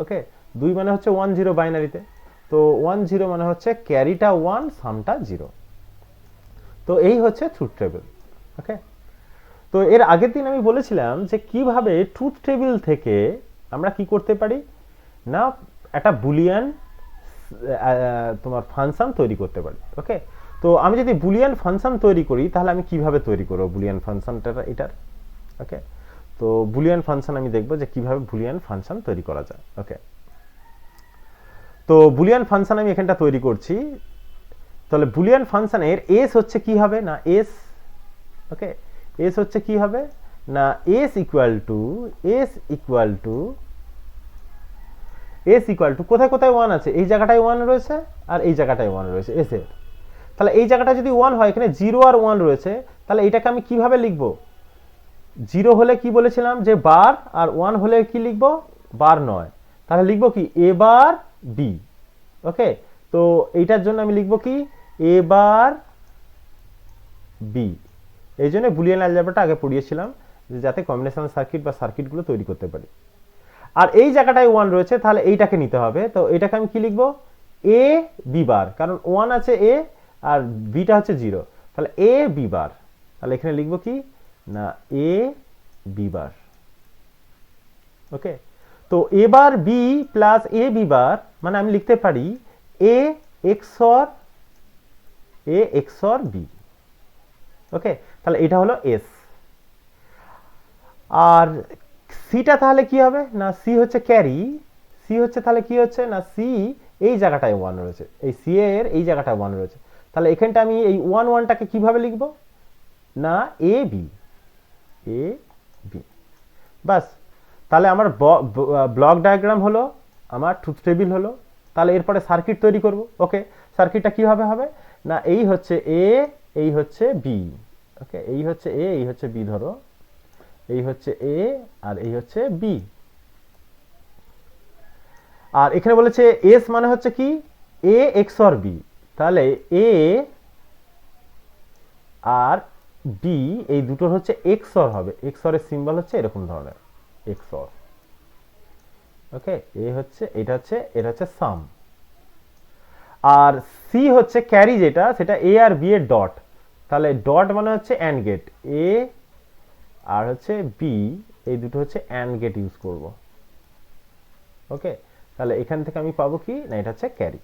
ওকে, 2 মানে হচ্ছে 1 0 বাইনারিতে, তো 1 0 মানে হচ্ছে ক্যারিটা 1 সামটা 0। তো এই হচ্ছে ট্রুথ টেবিল। ওকে, তো এর আগের দিন আমি বলেছিলাম যে কিভাবে ট্রুথ টেবিল থেকে আমরা কি করতে পারি না একটা বুলিয়ান তোমার ফাংশন তৈরি করতে পারি। ওকে, তো আমি যদি বুলিয়ান ফাংশন তৈরি করি তাহলে আমি কিভাবে তৈরি করব বুলিয়ান ফাংশনটা এটার। ওকে, তো বুলিয়ান ফাংশন আমি দেখব যে কিভাবে বুলিয়ান ফাংশন তৈরি করা যায়। ওকে, তো বুলিয়ান ফাংশন আমি এখানটা তৈরি করছি, তাহলে বুলিয়ান ফাংশনের এস হচ্ছে কি হবে না এস। ওকে, এস হচ্ছে কি হবে না এস ইকুয়াল টু কোথায় কোথায় 1 আছে, এই জায়গাটায় 1 রয়েছে আর এই জায়গাটায় 1 রয়েছে এস এর। তাহলে এই জায়গাটা যদি 1 হয়, এখানে 0 আর 1 রয়েছে, তাহলে এটাকে আমি কিভাবে লিখব, 0 হলে কি বলেছিলাম যে বার, আর 1 হলে কি লিখব বার নয়, তাহলে লিখব কি এ বার বি। ওকে, তো এইটার জন্য আমি লিখব কি এ বার বি। এই জন্য বুলিয়ান অ্যালজেব্রাটা আগে পড়িয়েছিলাম যাতে কম্বিনেশনাল সার্কিট বা সার্কিটগুলো তৈরি করতে পারি। আর এই জায়গাটায় 1 রয়েছে, তাহলে এইটাকে নিতে হবে, তো এটাকে আমি কি লিখব এ বি বার, কারণ 1 আছে এ আর বিটা হচ্ছে 0, তাহলে এ বি বার। তাহলে এখানে লিখব কি না এ বি বার। ওকে, তো A bar B plus A B bar মানে আমি লিখতে পারি এ এক্সর বি। ওকে, তাহলে এটা হলো এস। আর সিটা তাহলে কি হবে না সি হচ্ছে ক্যারি, সি হচ্ছে তাহলে কি হচ্ছে না সি এই জায়গাটায় 1 রয়েছে, এই সি এর এই জায়গাটায় 1 রয়েছে, তাহলে এখানটা আমি এই 1 1টাকে কিভাবে লিখব না এ বি বাস। তাহলে আমার ব্লক ডায়াগ্রাম হলো, আমার ট্রুথ টেবিল হলো, তাহলে এরপরে সার্কিট তৈরি করব। ওকে, সার্কিটটা কিভাবে হবে না এই হচ্ছে এ, এই হচ্ছে বি। ওকে, এই হচ্ছে এ, এই হচ্ছে বি, ধরো এই হচ্ছে এ আর এই হচ্ছে বি। আর এখানে বলেছে এস মানে হচ্ছে কি এ এক্সর বি, তাহলে এ আর বি এই দুটোর হচ্ছে এক্সর হবে, এক্সরের সিম্বল হচ্ছে এরকম ধরনের এক্সর। ওকে, এ হচ্ছে এটা হচ্ছে এটা হচ্ছে সাম, আর সি হচ্ছে ক্যারি যেটা সেটা এ আর বি এর ডট, তাহলে ডট মানে হচ্ছে অ্যান্ড গেট, এ আর হচ্ছে বি এই দুটো হচ্ছে অ্যান্ড গেট ইউজ করব। ওকে, তাহলে এখান থেকে আমি পাবো কি না এটা হচ্ছে ক্যারি।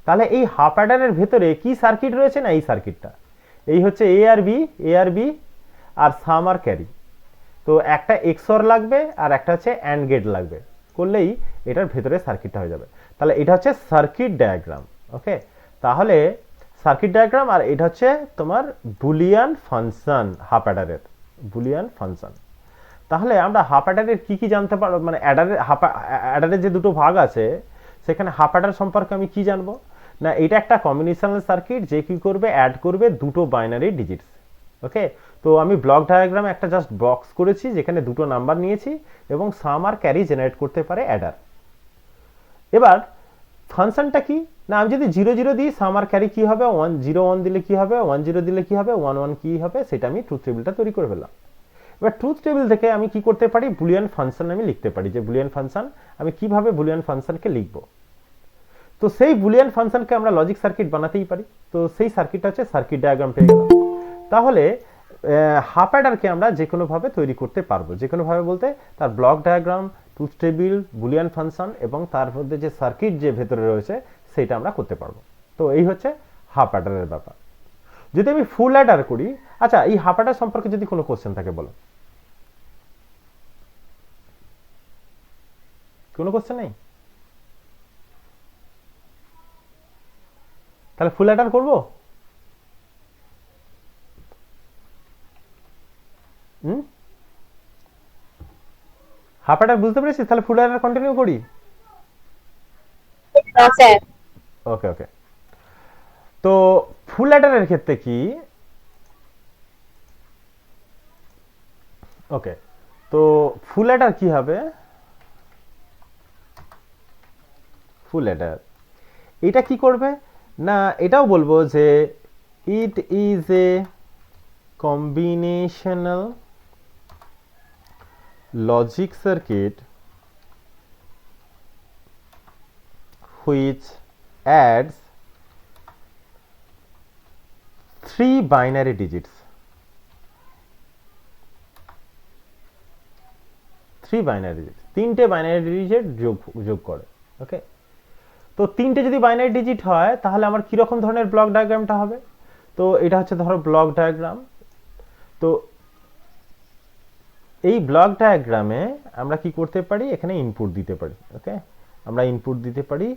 তাহলে এই হাফ অ্যাডারের ভেতরে কি সার্কিট রয়েছে না এই সার্কিটটা, এই হচ্ছে A R B R some R carry, তো একটা এক্সর লাগবে আর একটা হচ্ছে অ্যান্ড গেট লাগবে, করলেই এটার ভেতরে সার্কিটটা হয়ে যাবে। তাহলে এটা হচ্ছে সার্কিট ডায়াগ্রাম। ওকে, তাহলে সার্কিট ডায়াগ্রাম, আর এটা হচ্ছে তোমার বুলিয়ান ফাংশন, হাফ অ্যাডারের বুলিয়ান ফাংশন। তাহলে আমরা হাফ অ্যাডারের কি কি জানতে পারবো, মানে অ্যাডারের যে দুটো ভাগ আছে সেখানে হাফ অ্যাডার সম্পর্কে আমি কি জানবো না এটা একটা কম্বিনেশনাল সার্কিট যে কি করবে অ্যাড করবে দুটো বাইনারি ডিজিটস। ওকে, তো আমি ব্লক ডায়াগ্রামে একটা জাস্ট বক্স করেছি যেখানে দুটো নাম্বার নিয়েছি এবং সাম আর ক্যারি জেনারেট করতে পারে অ্যাডার। এবার ফাংশনটা কি না আমি যদি 0 0 দিই সাম আর ক্যারি কি হবে, 1 0 1 দিলে কি হবে, 1 0 দিলে কি হবে, 1 1 কি হবে, সেটা আমি ট্রুথ টেবিলটা তৈরি করে ফেললাম। এবার ট্রুথ টেবিল থেকে আমি কি করতে পারি বুলিয়ান ফাংশন আমি লিখতে পারি, যে বুলিয়ান ফাংশন আমি কিভাবে বুলিয়ান ফাংশনকে লিখবো। তো সেই বুলিয়ান ফাংশনকে আমরা লজিক সার্কিট বানাতেই পারি, তো সেই সার্কিটটা হচ্ছে সার্কিট ডায়াগ্রাম পেয়ে গেলাম। তাহলে হাফ অ্যাডারকে আমরা যে কোনোভাবে তৈরি করতে পারবো, যে কোনোভাবে বলতে তার block diagram, truth table, Boolean function এবং তার মধ্যে যে সার্কিট যে ভেতরে রয়েছে সেটা আমরা করতে পারবো। তো এই হচ্ছে হাফ অ্যাডারের ব্যাপার। যদি আমি ফুল অ্যাডার করি, আচ্ছা এই হাফ অ্যাডার সম্পর্কে যদি কোনো কোশ্চেন থাকে বলো, কোনো কোশ্চেন নেই, তাহলে ফুল অ্যাডার করবো। হাফ অ্যাডার বুঝতে পেরেছিস, তাহলে ফুল অ্যাডার কন্টিনিউ করি। No sir. ওকে ওকে, তো ফুল অ্যাডারের ক্ষেত্রে কি, ওকে, তো ফুল অ্যাডার কি হবে, ফুল অ্যাডার এটা কি করবে না, এটাও বলবো যে it is a combinational logic circuit which adds 3 binary digits, 3 binary digits, তিনটে বাইনারি ডিজিট যোগ করে। ওকে, তো তিনটে যদি বাইনারি ডিজিট হয় তাহলে আমার কিরকম ধরনের ব্লক ডায়াগ্রামটা হবে, তো এটা হচ্ছে ধরো ব্লক ডায়াগ্রাম। তো এই ব্লক ডায়াগ্রামে আমরা কি করতে পারি, এখানে ইনপুট দিতে পারি। ওকে, আমরা ইনপুট দিতে পারি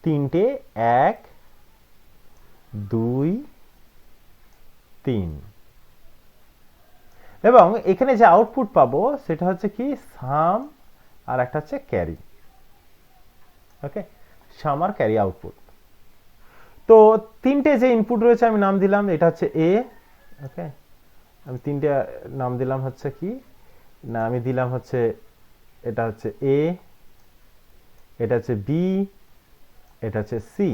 তিনটে, 1 2 3, এবং এখানে যে আউটপুট পাবো সেটা হচ্ছে কি সাম আর একটা হচ্ছে ক্যারি। ওকে, সাম আর ক্যারি আউটপুট। তো তিনটে যে ইনপুট রয়েছে আমি নাম দিলাম, এটা হচ্ছে এ। ওকে, আমি তিনটে নাম দিলাম হচ্ছে কি না, আমি দিলাম হচ্ছে এটা হচ্ছে এ, এটা হচ্ছে বি, এটা হচ্ছে সি,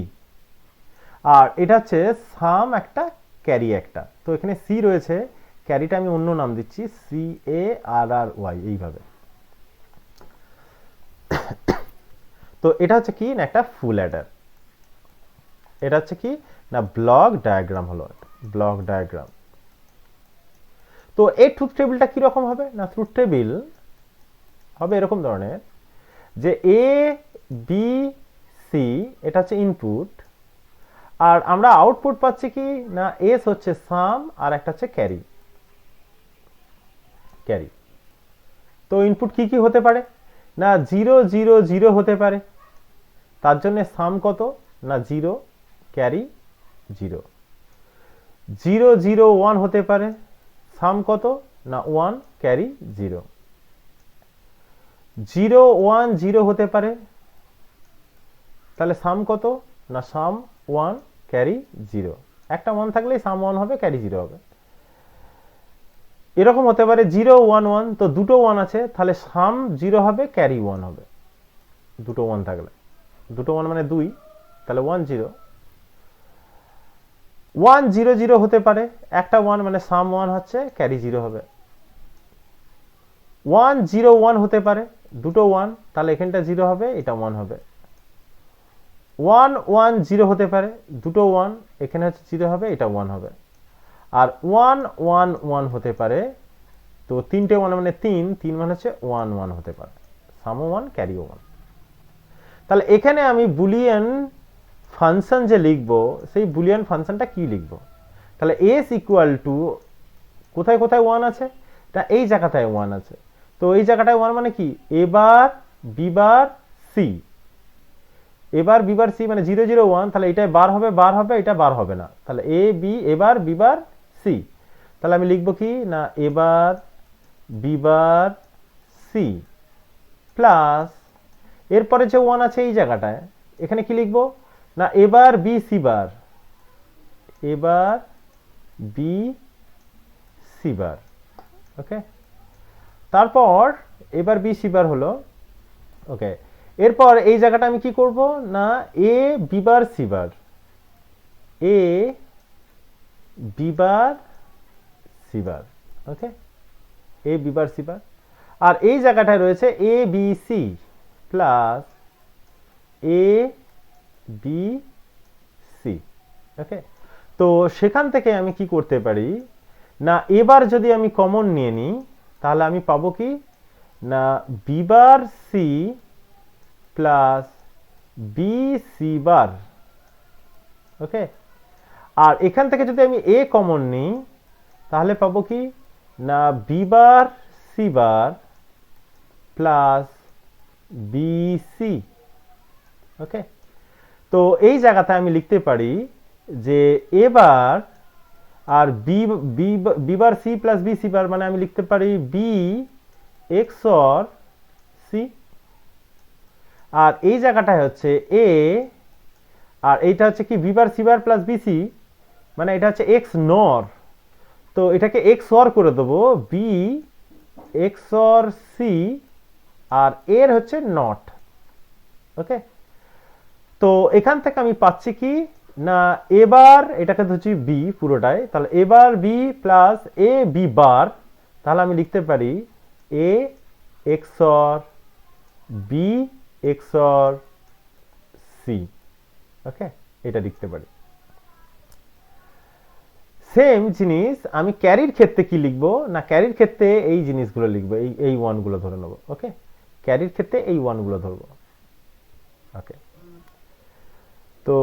আর এটা হচ্ছে সাম একটা ক্যারি একটা। তো এখানে সি রয়েছে, ক্যারিটা আমি অন্য নাম দিচ্ছি সি এ আর আর ওয়াই এইভাবে। তো এটা হচ্ছে কি না একটা ফুল অ্যাডার, এটা হচ্ছে কি না ব্লক ডায়াগ্রাম হলো, ব্লক ডায়াগ্রাম। তো এই ট্রুথ টেবিলটা কিরকম হবে না, ট্রুথ টেবিল হবে এরকম ধরনের যে এ বি সি এটা হচ্ছে ইনপুট, আর আমরা আউটপুট পাচ্ছি কি না এস হচ্ছে সাম আর একটা হচ্ছে ক্যারি, ক্যারি। তো ইনপুট কি কি হতে পারে না 0 0 0 হতে পারে, তার জন্য সাম কত না 0, ক্যারি 0। 0 0 1 হতে পারে, সাম কত না 1, ক্যারি 0। 0 1 0 হতে পারে, তাহলে সাম কত না সাম 1, ক্যারি 0। একটা 1 থাকলেই সাম 1 হবে, ক্যারি 0 হবে। এরকম হতে পারে 0 1 1, তো দুটো 1 আছে তাহলে সাম 0 হবে, ক্যারি 1 হবে। দুটো 1 থাকলে, দুটো 1 মানে 2, তাহলে 1 0। 1 0 0 হতে পারে, একটা 1 মানে সাম 1 হচ্ছে, ক্যারি 0 হবে। 1 0 1 হতে পারে, দুটো 1, তাহলে এখানটা 0 হবে, এটা 1 হবে। 1 1 0 হতে পারে, দুটো 1, এখানে হচ্ছে 0 হবে, এটা 1 হবে। আর 1 1 1 হতে পারে, তো তিনটে 1 মানে 3, 3 মানে হচ্ছে 1 1 হতে পারে, সামও 1, ক্যারিও 1। তাহলে এখানে আমি বুলিয়ান ফাংশন যে লিখবো, সেই বুলিয়ান ফাংশনটা কি লিখবো, তাহলে এস ইকুয়াল টু কোথায় কোথায় 1 আছে, তা এই জায়গাটায় 1 আছে। তো এই জায়গাটায় 1 মানে কি এবার বিবার সি, এবার বিবার সি মানে 0 0 1, তাহলে এটাই বার হবে, বার হবে, এটা বার হবে না, তাহলে এ বি এবার বিবার সি। তাহলে আমি লিখবো কি না এবার বিবার সি প্লাস, এরপরে যে 1 আছে এই জায়গাটায়, এখানে কি লিখবো না এবার বি সি বার, এবার বি সি বার। ওকে, তারপর এবার বি সি বার হলো। ওকে, এরপর এই জায়গাটা আমি কি করব না এ বি বার সি বার, এ বি বার সি বার। ওকে, এ বি বার সি বার, আর এই জায়গাটায় রয়েছে এ B C plus A B C. Okay, তো সেখান থেকে আমি কি করতে পারি না এবার যদি আমি কমন নিয়ে নিই তাহলে আমি পাবো কি না B bar C plus B C bar. Okay, আর এখান থেকে যদি আমি এ কমন নিই তাহলে পাবো কি না B bar C bar plus B C. Okay, তো এই জায়গাতে আমি লিখতে পারি যে এবার আর B B B bar C plus B C bar মানে আমি লিখতে পারি বি এক্স অর সি, আর এই জায়গাটায় হচ্ছে এ আর এইটা হচ্ছে কি B bar C bar plus BC, মানে এটা হচ্ছে এক্স নর, তো এটাকে এক্স অর করে দেবো বি এক্স অর সি, আর এর হচ্ছে নট। ওকে, তো এখান থেকে আমি পাচ্ছি কি না, এবার এটাকে ধরছি বি পুরোটাই, তাহলে এবার B plus A B bar, তাহলে আমি লিখতে পারি A XOR B XOR C. Okay, এটা লিখতে পারি। সেম জিনিস আমি ক্যারির ক্ষেত্রে কি লিখবো না, ক্যারির ক্ষেত্রে এই জিনিসগুলো লিখবো, এই ওয়ানগুলো ধরে নেবো। ওকে, ক্যারির ক্ষেত্রে এই ওয়ানগুলো ধরবো। ওকে, তো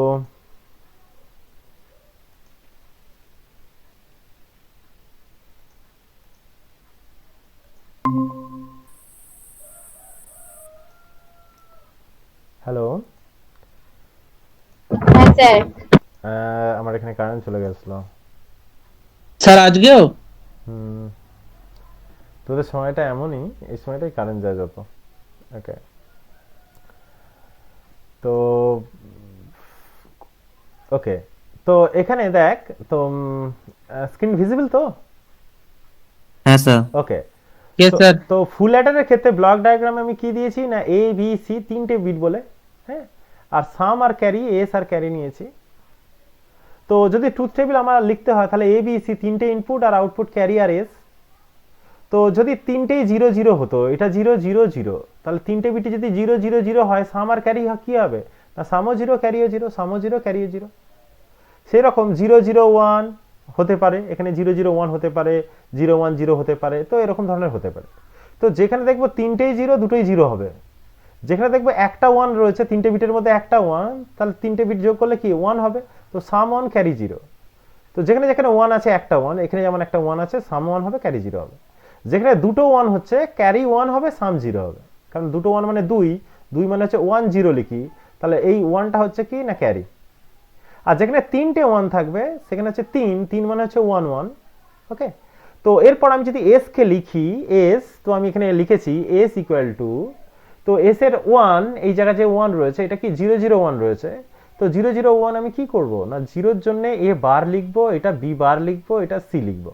হ্যালো, হ্যাঁ স্যার। আমার এখানে কারেন্ট চলে গেছিল। স্যার আজকেও হুম, তোদের সময়টা এমনই, এই সময়টাই কারেন্ট যায় যত। ওকে, তো ওকে, তো এখানে দেখ, তো স্ক্রিন ভিজিবল তো? হ্যাঁ স্যার। ওকে, ইয়েস স্যার। তো ফুল অ্যাডারের ক্ষেত্রে ব্লক ডায়াগ্রামে আমি কি দিয়েছি না, এ বি সি তিনটে বিট বলে, হ্যাঁ, আর সাম আর ক্যারি এস আর ক্যারি নিয়েছি। তো যদি ট্রুথ টেবিল আমার লিখতে হয় তাহলে এ বি সি তিনটে ইনপুট আর আউটপুট ক্যারি আর এস। তো যদি তিনটেই 0 0 হতো, এটা 0 0 0, তাহলে তিনটে বিটে যদি 0 0 0 হয়, সাম আর ক্যারি কি হবে না, সামও 0 ক্যারিও 0, সামও 0 ক্যারিও 0। সেই রকম 0 0 1 হতে পারে, এখানে 0 0 1 হতে পারে, 0 1 0 হতে পারে, তো এরকম ধরনের হতে পারে। তো যেখানে দেখবো তিনটেই 0 দুটোই 0 হবে, যেখানে দেখবো একটা 1 রয়েছে তিনটে বিটের মধ্যে একটা 1, তাহলে তিনটে বিট যোগ করলে কি 1 হবে, তো সাম 1 ক্যারি 0। তো যেখানে যেখানে 1 আছে একটা 1, এখানে যেমন একটা 1 আছে, সাম 1 হবে ক্যারি 0 হবে। যেখানে দুটো 1 হচ্ছে, ক্যারি 1 হবে সাম 0 হবে, কারণ দুটো 1 মানে 2, 2 মানে হচ্ছে 1 0 লিখি, তাহলে এই 1টা হচ্ছে কি না ক্যারি। আর যেখানে তিনটে 1 থাকবে সেখানে হচ্ছে 3, 3 মানে হচ্ছে 1 1। ওকে, তো এরপর আমি যদি এস কে লিখি, এস, তো আমি এখানে লিখেছি এস ইকুয়াল টু, তো এস এর 1 এই জায়গায় যে 1 রয়েছে এটা কি 0 0 1 রয়েছে, তো 0 0 1 আমি কি করব না, 0 এর জন্য এ বার লিখবো, এটা বি বার লিখবো, এটা সি লিখবো,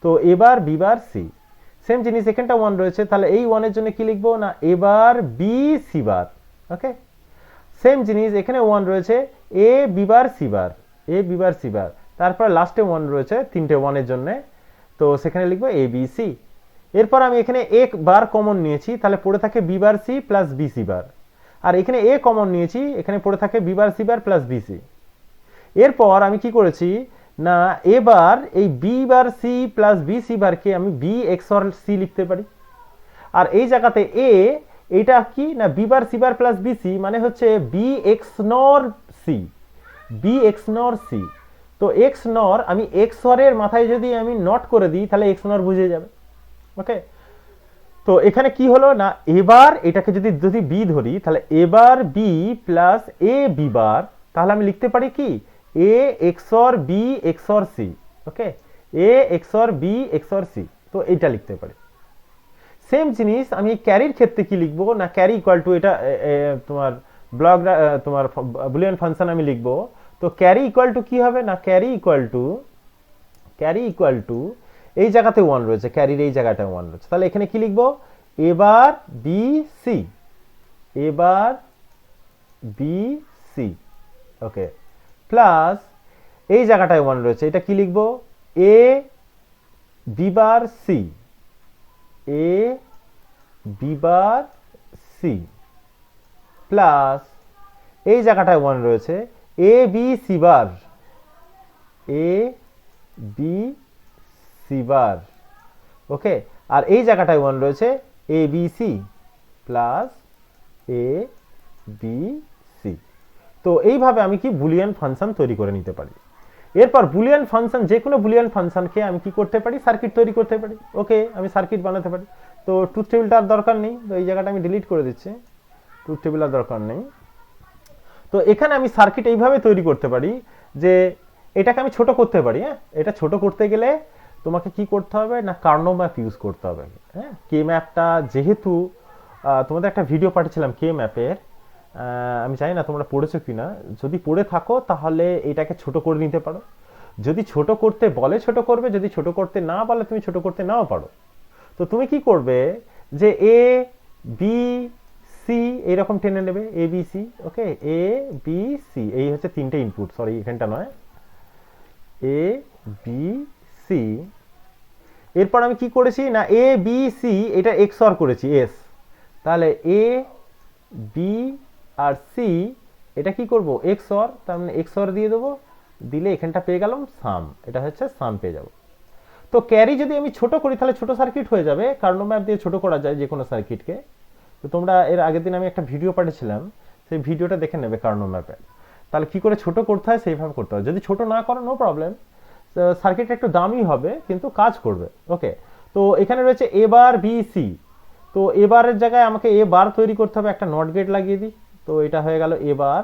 তো এবার বি বার সি। সেম জিনিস এখানটা 1 রয়েছে, তাহলে এই 1 এর জন্য কি লিখবো না, এবার বি সি বার। ওকে, সেম জিনিস এখানে 1 রয়েছে, এ বি বার সি বার, এ বি বার সি বার, তারপর লাস্টে 1 রয়েছে তিনটে 1 এর জন্য, তো সেখানে লিখবো এ বি সি। এরপর আমি এখানে এক বার কমন নিয়েছি, তাহলে পড়ে থাকে B bar C plus B C bar, আর এখানে এ কমন নিয়েছি, এখানে পড়ে থাকে B bar C bar plus B C. এরপর আমি কি করেছি না, এবার এই B bar C plus B C বারকে আমি বি এক্স অর সি লিখতে পারি, আর এই জায়গাতে এ, এটা কি না B bar C bar plus B C মানে হচ্ছে B XNOR C, B XNOR C. তো এক্স নর আমি এক্স অর মাথায় যদি আমি নট করে দিই তাহলে এক্স নর বুঝে যাবে। ওকে, তো এখানে কি হলো না, এবার এটাকে যদি যদি বি ধরি তাহলে এবার B plus A B bar, তাহলে আমি লিখতে পারি কি A XOR B XOR C. Okay, A XOR B XOR C, তো এটা লিখতে পারি। সেম জিনিস আমি ক্যারির ক্ষেত্রে কি লিখবো না, ক্যারি ইকুয়াল টু এটা তোমার ব্লক, তোমার বুলিয়ান ফাংশন আমি লিখবো, তো ক্যারি ইকুয়াল টু কি হবে না, ক্যারি ইকুয়াল টু এই জায়গাতে 1 রয়েছে, ক্যারির এই জায়গাটা 1 রয়েছে, তাহলে এখানে কি লিখবো এবার বি সি, এবার বি সি। ওকে, প্লাস এই জায়গাটায় 1 রয়েছে, এটা কি লিখবো এ বি বার সি, এ বি বার সি, প্লাস এই জায়গাটায় 1 রয়েছে, এ বি সি বার, এ বি সি বার। ওকে, আর এই জায়গাটায় 1 রয়েছে, এ B C plus A B C. তো এইভাবে আমি কি বুলিয়ান ফাংশন তৈরি করে নিতে পারি। এরপর বুলিয়ান ফাংশন, যে কোনো বুলিয়ান ফাংশনকে আমি কি করতে পারি, সার্কিট তৈরি করতে পারি। ওকে, আমি সার্কিট বানাতে পারি। তো ট্রুথ টেবিলটা আর দরকার নেই, তো এই জায়গাটা আমি ডিলিট করে দিচ্ছি, ট্রুথ টেবিল আর দরকার নেই। তো এখানে আমি সার্কিট এইভাবে তৈরি করতে পারি যে এটাকে আমি ছোট করতে পারি। হ্যাঁ, এটা ছোট করতে গেলে তোমাকে কি করতে হবে না, কার্নো ম্যাপ ইউজ করতে হবে। হ্যাঁ, কে ম্যাপটা যেহেতু তোমাদের একটা ভিডিও পাঠিয়েছিলাম কে ম্যাপের, আমি জানি না তোমরা পড়েছো কি না, যদি পড়ে থাকো তাহলে এটাকে ছোট করে নিতে পারো। যদি ছোট করতে বলে ছোট করবে, যদি ছোট করতে না বলে তুমি ছোট করতে নাও পারো। তো তুমি কি করবে যে এ বি সি এইরকম টেনে নেবে, এ বি সি। ওকে, এ বি সি এই হচ্ছে তিনটে ইনপুট, সরি এখানটা নয়, এ বি সি। এরপর আমি কি করেছি না এ বি সি এটা এক্সঅর করেছি এস, তাহলে এ বি আর সি এটা কি করব এক্সঅর, তার মানে এক্সঅর দিয়ে দেবো, দিলে এখানটা পেয়ে গেলাম সাম, এটা হচ্ছে সাম পেয়ে যাব। তো ক্যারি যদি আমি ছোট করি তাহলে ছোট সার্কিট হয়ে যাবে, কার্নো ম্যাপ দিয়ে ছোট করা যায় যে কোনো সার্কিটকে। তো তোমরা এর আগের দিন আমি একটা ভিডিও পাঠিয়েছিলাম, সেই ভিডিওটা দেখে নেবে কার্নো ম্যাপে, তাহলে কি করে ছোট করতে হয় সেইভাবে করতে হয়। যদি ছোট না করো নো প্রবলেম, সার্কিটটা একটু দামি হবে কিন্তু কাজ করবে। ওকে, তো এখানে রয়েছে এ বার বি সি, তো এবারের জায়গায় আমাকে এ বার তৈরি করতে হবে, একটা নট গেট লাগিয়ে দিই। তো এটা হয়ে গেল এ বার,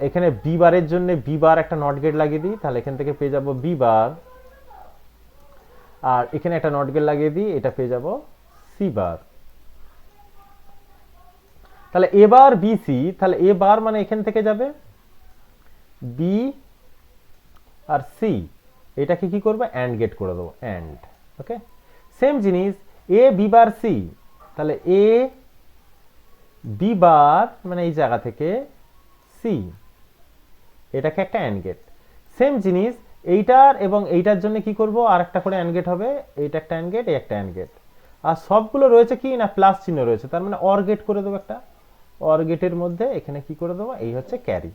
এখানে বি বারের জন্য বি বার একটা নট গেট লাগিয়ে দিই, তাহলে এখান থেকে পেয়ে যাব বি বার, আর এখানে একটা নট গেট লাগিয়ে দিই, এটা পেয়ে যাব সি বার। তাহলে এ বার বি সি, তাহলে এ বার মানে এখান থেকে যাবে বি আর সি, এটাকে কি করবে অ্যান্ড গেট করে দেবো, অ্যান্ড। ওকে, সেম জিনিস এ বি বার সি, তাহলে এ বি বার মানে এই জায়গা থেকে সি, এটাকে একটা অ্যান্ড গেট। সেম জিনিস এইটার এবং এইটার জন্য কি করব আর একটা করে অ্যান্ড গেট হবে, এইটা একটা অ্যান্ড গেট, এই একটা অ্যান্ড গেট, আর সবগুলো রয়েছে কি না প্লাস চিহ্ন রয়েছে, তার মানে অর গেট করে দেবো একটা, অর গেটের মধ্যে এখানে কি করে দেবো, এই হচ্ছে ক্যারি।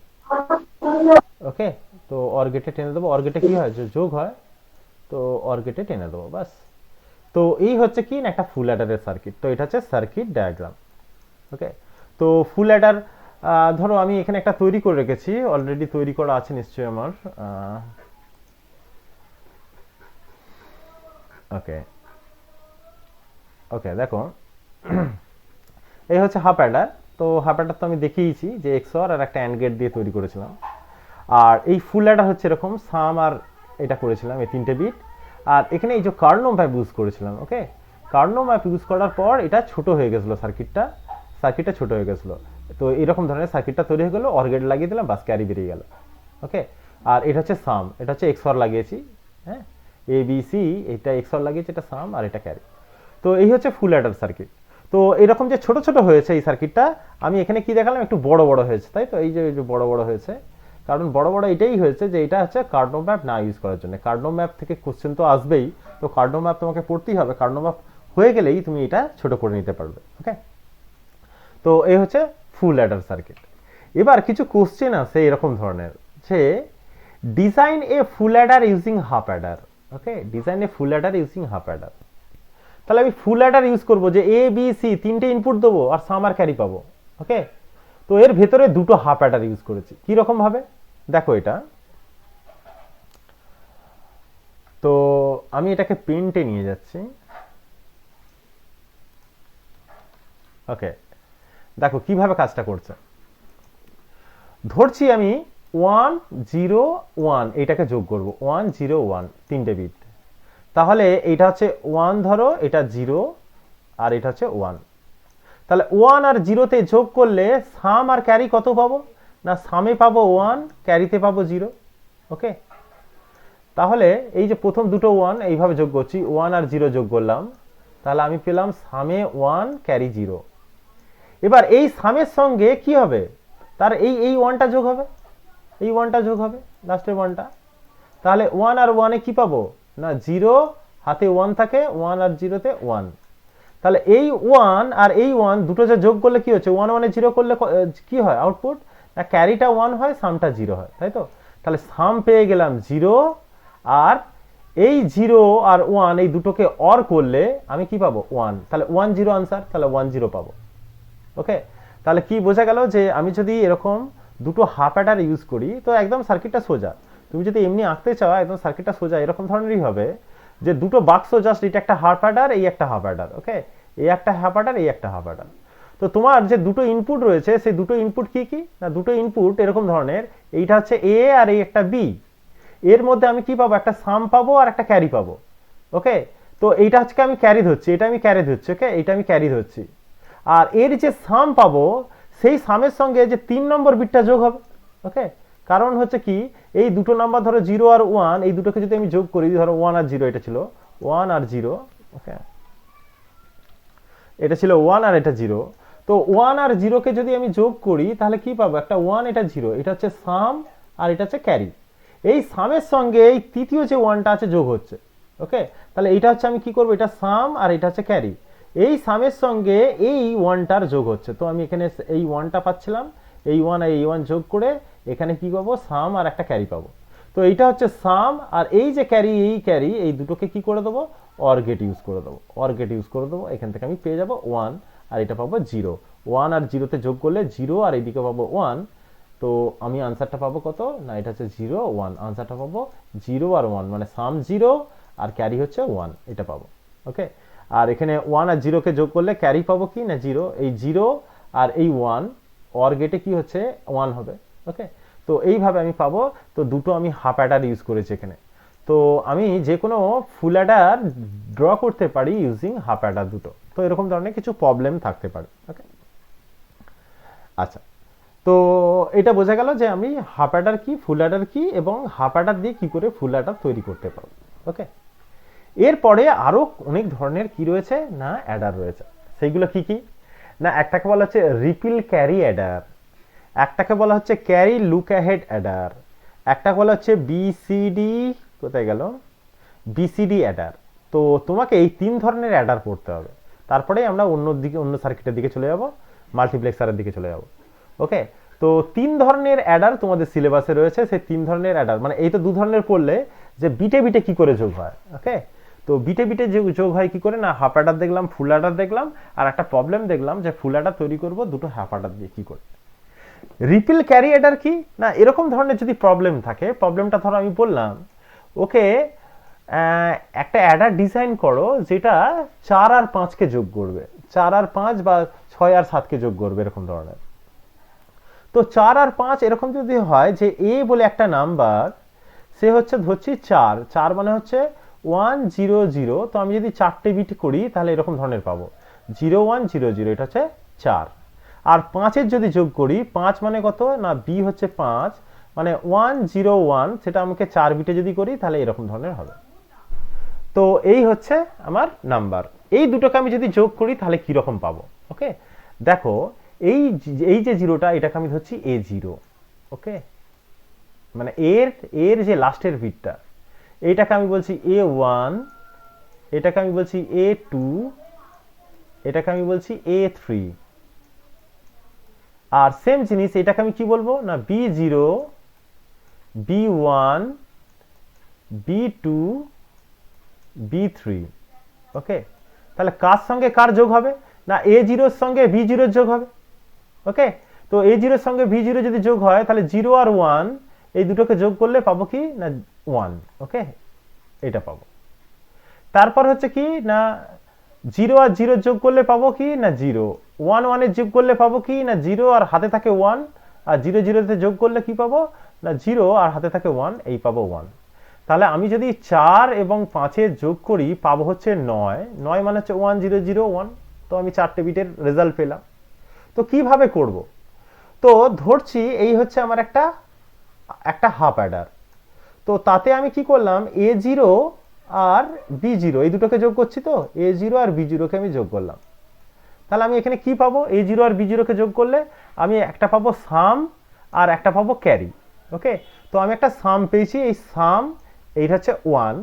ওকে, তো অর গেটে টেনে দেবো, অর গেটে কি হয় যোগ হয়, তো অর গেটে টেনে দেবো বাস। তো এই হচ্ছে কি না একটা ফুল অ্যাডারের সার্কিট। তো এটা হচ্ছে সার্কিট ডায়াগ্রাম। ওকে, তো ফুল অ্যাডার ধরো আমি এখানে একটা তৈরি করে রেখেছি, অলরেডি তৈরি করা আছে নিশ্চয়ই আমার। ওকে ওকে, দেখো এই হচ্ছে হাফ অ্যাডার। তো হাফ অ্যাডার তো আমি দেখিয়েছি যে এক্সঅর আর একটা অ্যান্ড গেট দিয়ে তৈরি করেছিলাম। আর এই ফুল অ্যাডার হচ্ছে এরকম সাম আর এটা করেছিলাম এই তিনটে বিট, আর এখানে এই যে কার্নো ম্যাপ ইউজ করেছিলাম। ওকে, কার্নো ম্যাপ ইউজ করার পর এটা ছোট হয়ে গেছিলো সার্কিটটা ছোট হয়ে গেছিলো। তো এরকম ধরনের সার্কিটটা তৈরি হয়ে গেলো, অর গেট লাগিয়ে দিলাম, বাস ক্যারি বেরিয়ে গেল। ওকে, আর এটা হচ্ছে সাম, এটা হচ্ছে এক্সঅর লাগিয়েছি, হ্যাঁ এ বি সি, এটা এক্সঅর লাগিয়েছি, এটা সাম আর এটা ক্যারি। তো এই হচ্ছে ফুল অ্যাডার সার্কিট। তো এরকম যে ছোট ছোট হয়েছে এই সার্কিটটা, আমি এখানে কি দেখালাম একটু বড় বড় হয়েছে, তাই তো এই যে বড় বড় হয়েছে, কারণ বড় বড় এটাই হয়েছে যে এটা হচ্ছে কার্নো ম্যাপ না ইউজ করার জন্য। কার্নো ম্যাপ থেকে কোশ্চেন তো আসবেই, তো কার্নো ম্যাপ তোমাকে পড়তেই হবে, কার্নো ম্যাপ হয়ে গেলেই তুমি এটা ছোট করে নিতে পারবে। ওকে, তো এই হচ্ছে ফুল অ্যাডার সার্কিট। এবার কিছু কোশ্চেন আছে এরকম ধরনের যে design a full adder using half adder. Okay, design a full adder using half adder, তাহলে আমি ফুল অ্যাডার ইউজ করবো যে এ বি সি তিনটে ইনপুট দেবো আর সাম আর ক্যারি পাবো। ওকে, তো এর ভেতরে দুটো হাফ অ্যাডার ইউজ করেছি, কি রকম ভাবে দেখো এটা। তো আমি এটাকে পেন্টে নিয়ে যাচ্ছি। ওকে, দেখো কিভাবে কাজটা করছে। ধরছি আমি 1 0 1 এটাকে যোগ করব, 1 0 1 তিনটে বিট, তাহলে এটা হচ্ছে 1 ধরো, এটা 0 আর এটা হচ্ছে 1, তাহলে 1 আর 0তে যোগ করলে সাম আর ক্যারি কত পাবো না, সামে পাবো 1, ক্যারিতে পাবো 0। ওকে, তাহলে এই যে প্রথম দুটো 1 এইভাবে যোগ করছি, 1 আর 0 যোগ করলাম, তাহলে আমি পেলাম সামে 1 ক্যারি 0। এবার এই সামের সঙ্গে কি হবে, তার এই 1টা যোগ হবে, এই 1টা যোগ হবে লাস্টের 1টা, তাহলে 1 আর 1 এ কি পাবো না 0, হাতে 1 থাকে, 1 আর 0তে 1, তাহলে এই 1 আর এই 1 দুটো যে যোগ করলে কি হচ্ছে, 1 1 এ 0 করলে কি হয় আউটপুট না ক্যারিটা 1 হয়, সামটা 0 হয়, তাই তো। তাহলে সাম পেয়ে গেলাম 0, আর এই 0 আর 1 এই দুটোকে অর করলে আমি কি পাবো 1, তাহলে 1 0 আনসার, তাহলে 1 0 পাবো। ওকে, তাহলে কি বোঝা গেল যে আমি যদি এরকম দুটো হাফ অ্যাডার ইউজ করি তো একদম সার্কিটটা সোজা। তুমি যদি এমনি আঁকতে চাও একদম সার্কিটটা সোজা এরকম ধরনেরই হবে, যে দুটো বাক্স জাস্ট এটা একটা হাফ অ্যাডার, এই একটা হাফ অ্যাডার। ওকে, এই একটা হাফ অ্যাডার, এই একটা হাফ অ্যাডার। তো তোমার যে দুটো ইনপুট রয়েছে সেই দুটো ইনপুট কি কি না, দুটো ইনপুট এরকম ধরনের, এইটা হচ্ছে এ আর এই একটা বি, এর মধ্যে আমি কি পাবো একটা সাম পাবো আর একটা ক্যারি পাবো। ওকে, তো এইটা হচ্ছে আমি ক্যারি ধরছি, এটা আমি ক্যারি ধরছি। ওকে, এটা আমি ক্যারি ধরছি, আর এর যে সাম পাবো সেই সামের সঙ্গে যে 3 নম্বর বিটটা যোগ হবে। ওকে, কারণ হচ্ছে কি এই দুটো নাম্বার ধরো 0 আর 1, এই দুটোকে যদি আমি যোগ করি, ধরো 1 আর 0, এটা ছিল 1 আর 0, ওকে, এটা ছিল 1 আর এটা 0। তো 1 আর 0 কে যদি আমি যোগ করি তাহলে কি পাবো, একটা 1, এটা 0, এটা হচ্ছে সাম আর এটা হচ্ছে ক্যারি। এই সামের সঙ্গে এই তৃতীয় যে 1টা আছে যোগ হচ্ছে। ওকে, তাহলে এটা হচ্ছে আমি কি করব, এটা সাম আর এটা হচ্ছে ক্যারি। এই সামের সঙ্গে এই 1টার যোগ হচ্ছে। তো আমি এখানে এই 1টা পাচ্ছিলাম, এই 1 আর এই 1 যোগ করে এখানে কি পাবো, সাম আর একটা ক্যারি পাবো। তো এইটা হচ্ছে সাম, আর এই যে ক্যারি এই দুটোকে কি করে দেবো, অর গেট ইউজ করে দেবো, অর গেট ইউজ করে দেবো। এখান থেকে আমি পেয়ে যাবো 1 আর এটা পাবো 0। 1 আর 0তে যোগ করলে 0 আর এইদিকে পাবো 1। তো আমি আনসারটা পাবো কত, না এটা হচ্ছে 0 1, আনসারটা পাবো 0 আর 1, মানে সাম 0 আর ক্যারি হচ্ছে 1, এটা পাবো। ওকে, আর এখানে 1 আর 0 কে যোগ করলে ক্যারি পাবো কি না 0, এই 0 আর এই 1 অর গেটে কি হচ্ছে 1 হবে। ওকে, তো এইভাবে আমি পাবো। তো দুটো আমি হাফ অ্যাডার ইউজ করেছি এখানে। তো আমি যে কোনো ফুল অ্যাডার ড্র করতে পারি ইউজিং হাফ অ্যাডার দুটো। তো এরকম ধরনের কিছু প্রবলেম থাকতে পারে। ওকে, আচ্ছা, তো এটা বোঝা গেল যে আমি হাফ অ্যাডার কি, ফুল অ্যাডার কি, এবং হাফ অ্যাডার দিয়ে কি করে ফুল অ্যাডার তৈরি করতে পারবো। ওকে, এরপরে আরো অনেক ধরনের কি রয়েছে, না অ্যাডার রয়েছে। সেইগুলো কি কি, না একটাকে বলা হচ্ছে রিপিল ক্যারি অ্যাডার, একটাকে বলা হচ্ছে ক্যারি লুক অ্যাহেড অ্যাডার, একটা বলা হচ্ছে বিসিডি, কোথায় গেল, বিসিডি অ্যাডার। তো তোমাকে এই 3 ধরনের অ্যাডার পড়তে হবে, তারপরে আমরা অন্য সার্কিটের দিকে চলে যাব, মাল্টিপ্লেক্সারের দিকে চলে যাব। ওকে, তো 3 ধরনের অ্যাডার তোমাদের সিলেবাসে রয়েছে। সেই 3 ধরনের অ্যাডার, মানে এই তো 2 ধরনের পড়লে যে বিটে বিটে কি করে যোগ হয়। ওকে, তো বিটে বিটে যোগ হয় কি করে, না হাফ অ্যাডার দেখলাম, ফুল অ্যাডার দেখলাম, আর একটা প্রবলেম দেখলাম যে ফুল অ্যাডার তৈরি করব দুটো হাফ অ্যাডার দিয়ে কি করে। রিপিল ক্যারি অ্যাডার কি, না এরকম ধরনের যদি প্রবলেম থাকে, প্রবলেমটা ধরো আমি বললাম ওকে একটা অ্যাডার ডিজাইন করো যেটা 4 আর 5কে যোগ করবে, 4 আর 5 বা 6 আর 7কে যোগ করবে, এরকম ধরনের। তো 4 আর 5 এরকম যদি হয় যে এ বলে একটা নাম্বার, সে হচ্ছে ধরছি 4 মানে হচ্ছে 1 0 0। তো আমি যদি 4টে বিট করি তাহলে এরকম ধরনের পাবো 0 1 0 0, এটা হচ্ছে 4। আর 5এর যদি যোগ করি, 5 মানে কত, না বি হচ্ছে 5, মানে 1 0 1, সেটা আমাকে 4 বিটে যদি করি তাহলে এরকম ধরনের হবে। তো এই হচ্ছে আমার নাম্বার। এই দুটোকে আমি যদি যোগ করি তাহলে কি রকম পাবো। ওকে, দেখো এই যে জিরোটা, এটাকে আমি ধরছি A0। ওকে, মানে এর যে লাস্টের বিটটা, এইটাকে আমি বলছি A1, এটাকে আমি বলছি A2, এটাকে আমি বলছি A3। আর সেম জিনিস এটাকে আমি কি বলবো, না B0, B1, B2, B3। ওকে, তাহলে কার সঙ্গে কার যোগ হবে, না A0 এর সঙ্গে B0 এর যোগ হবে। ওকে, তো A0 এর সঙ্গে B0 যদি যোগ হয় তাহলে 0 আর 1 এই দুটোকে যোগ করলে পাবো কি, না 1। ওকে, এটা পাবো। তারপর হচ্ছে কি, না 0 আর 0 যোগ করলে পাবো কি, না 0। 1 1 এর যোগ করলে পাবো কি, না 0 আর হাতে থাকে 1, আর 0 0 তে যোগ করলে কি পাবো, না 0 আর হাতে থাকে 1, এই পাবো 1। তাহলে আমি যদি 4 এবং 5 যোগ করি পাবো হচ্ছে 9, 9 মানে হচ্ছে 1 0 0 1। তো আমি 4টে বিটের রেজাল্ট পেলাম। তো কিভাবে করব, তো ধরছি এই হচ্ছে আমার একটা হাফ অ্যাডার। তো তাতে আমি কি করলাম, A0 আর B0 এই দুটোকে যোগ করছি। তো A0 আর B0 কে আমি যোগ করলাম, তাহলে আমি এখানে কি পাবো, A0 আর B0 কে যোগ করলে আমি একটা পাবো সাম আর একটা পাবো ক্যারি। ওকে, তো আমি একটা সাম পেয়েছি, এই সাম এইটা হচ্ছে 1,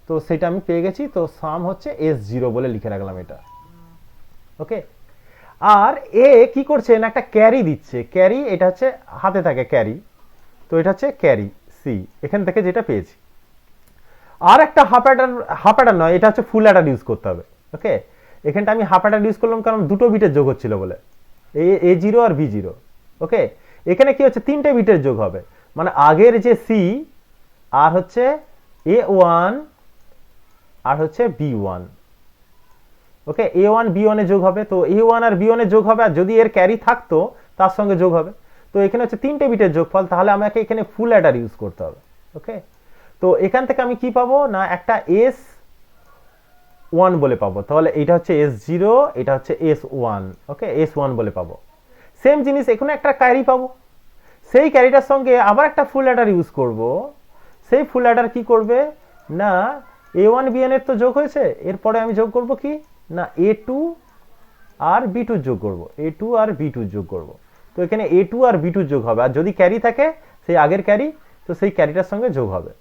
তো সেটা আমি পেয়ে গেছি। তো সাম হচ্ছে S0 বলে লিখে রাখলাম এটা। ওকে, আর এ কি করছে, না একটা ক্যারি দিচ্ছে, ক্যারি এটা হচ্ছে হাতে থাকে ক্যারি, তো এটা হচ্ছে ক্যারি সি, এখান থেকে যেটা পেয়েছি। আর একটা হাফ অ্যাডার নয়, এটা হচ্ছে ফুল অ্যাডার ইউজ করতে হবে। ওকে, এখানটা আমি হাফ অ্যাডার ইউজ করলাম কারণ দুটো বিটের যোগ হচ্ছিল বলে, A0 আর B0। ওকে, এখানে কি হচ্ছে 3টে বিটের যোগ হবে, মানে আগের যে সি আর হচ্ছে A1 আর হচ্ছে B1। ওকে, A1 B1 এ যোগ হবে, তো A1 আর B1 এ যোগ হবে, আর যদি এর ক্যারি থাকতো তার সঙ্গে যোগ হবে। তো এখানে হচ্ছে 3টে বিটের যোগফল, তাহলে আমাকে এখানে ফুল অ্যাডার ইউজ করতে হবে। ওকে, তো এখান থেকে আমি কি পাবো, না একটা S1 বলে পাবো, তাহলে এটা হচ্ছে S0, এটা হচ্ছে S1। ওকে, S1 বলে পাবো। সেম জিনিস এখানে একটা ক্যারি পাবো, সেই ক্যারিটার সঙ্গে আবার একটা ফুল অ্যাডার ইউজ করব। সেই ফুল অ্যাডার কি করবে না a1 bn এর তো যোগ হয়েছে, এরপরে আমি যোগ করব কি না a2 আর b2 যোগ করব, a2 আর b2 যোগ করব। তো এখানে a2 আর b2 যোগ হবে, আর যদি ক্যারি থাকে সেই আগের ক্যারি, তো সেই ক্যারিটার সঙ্গে যোগ হবে।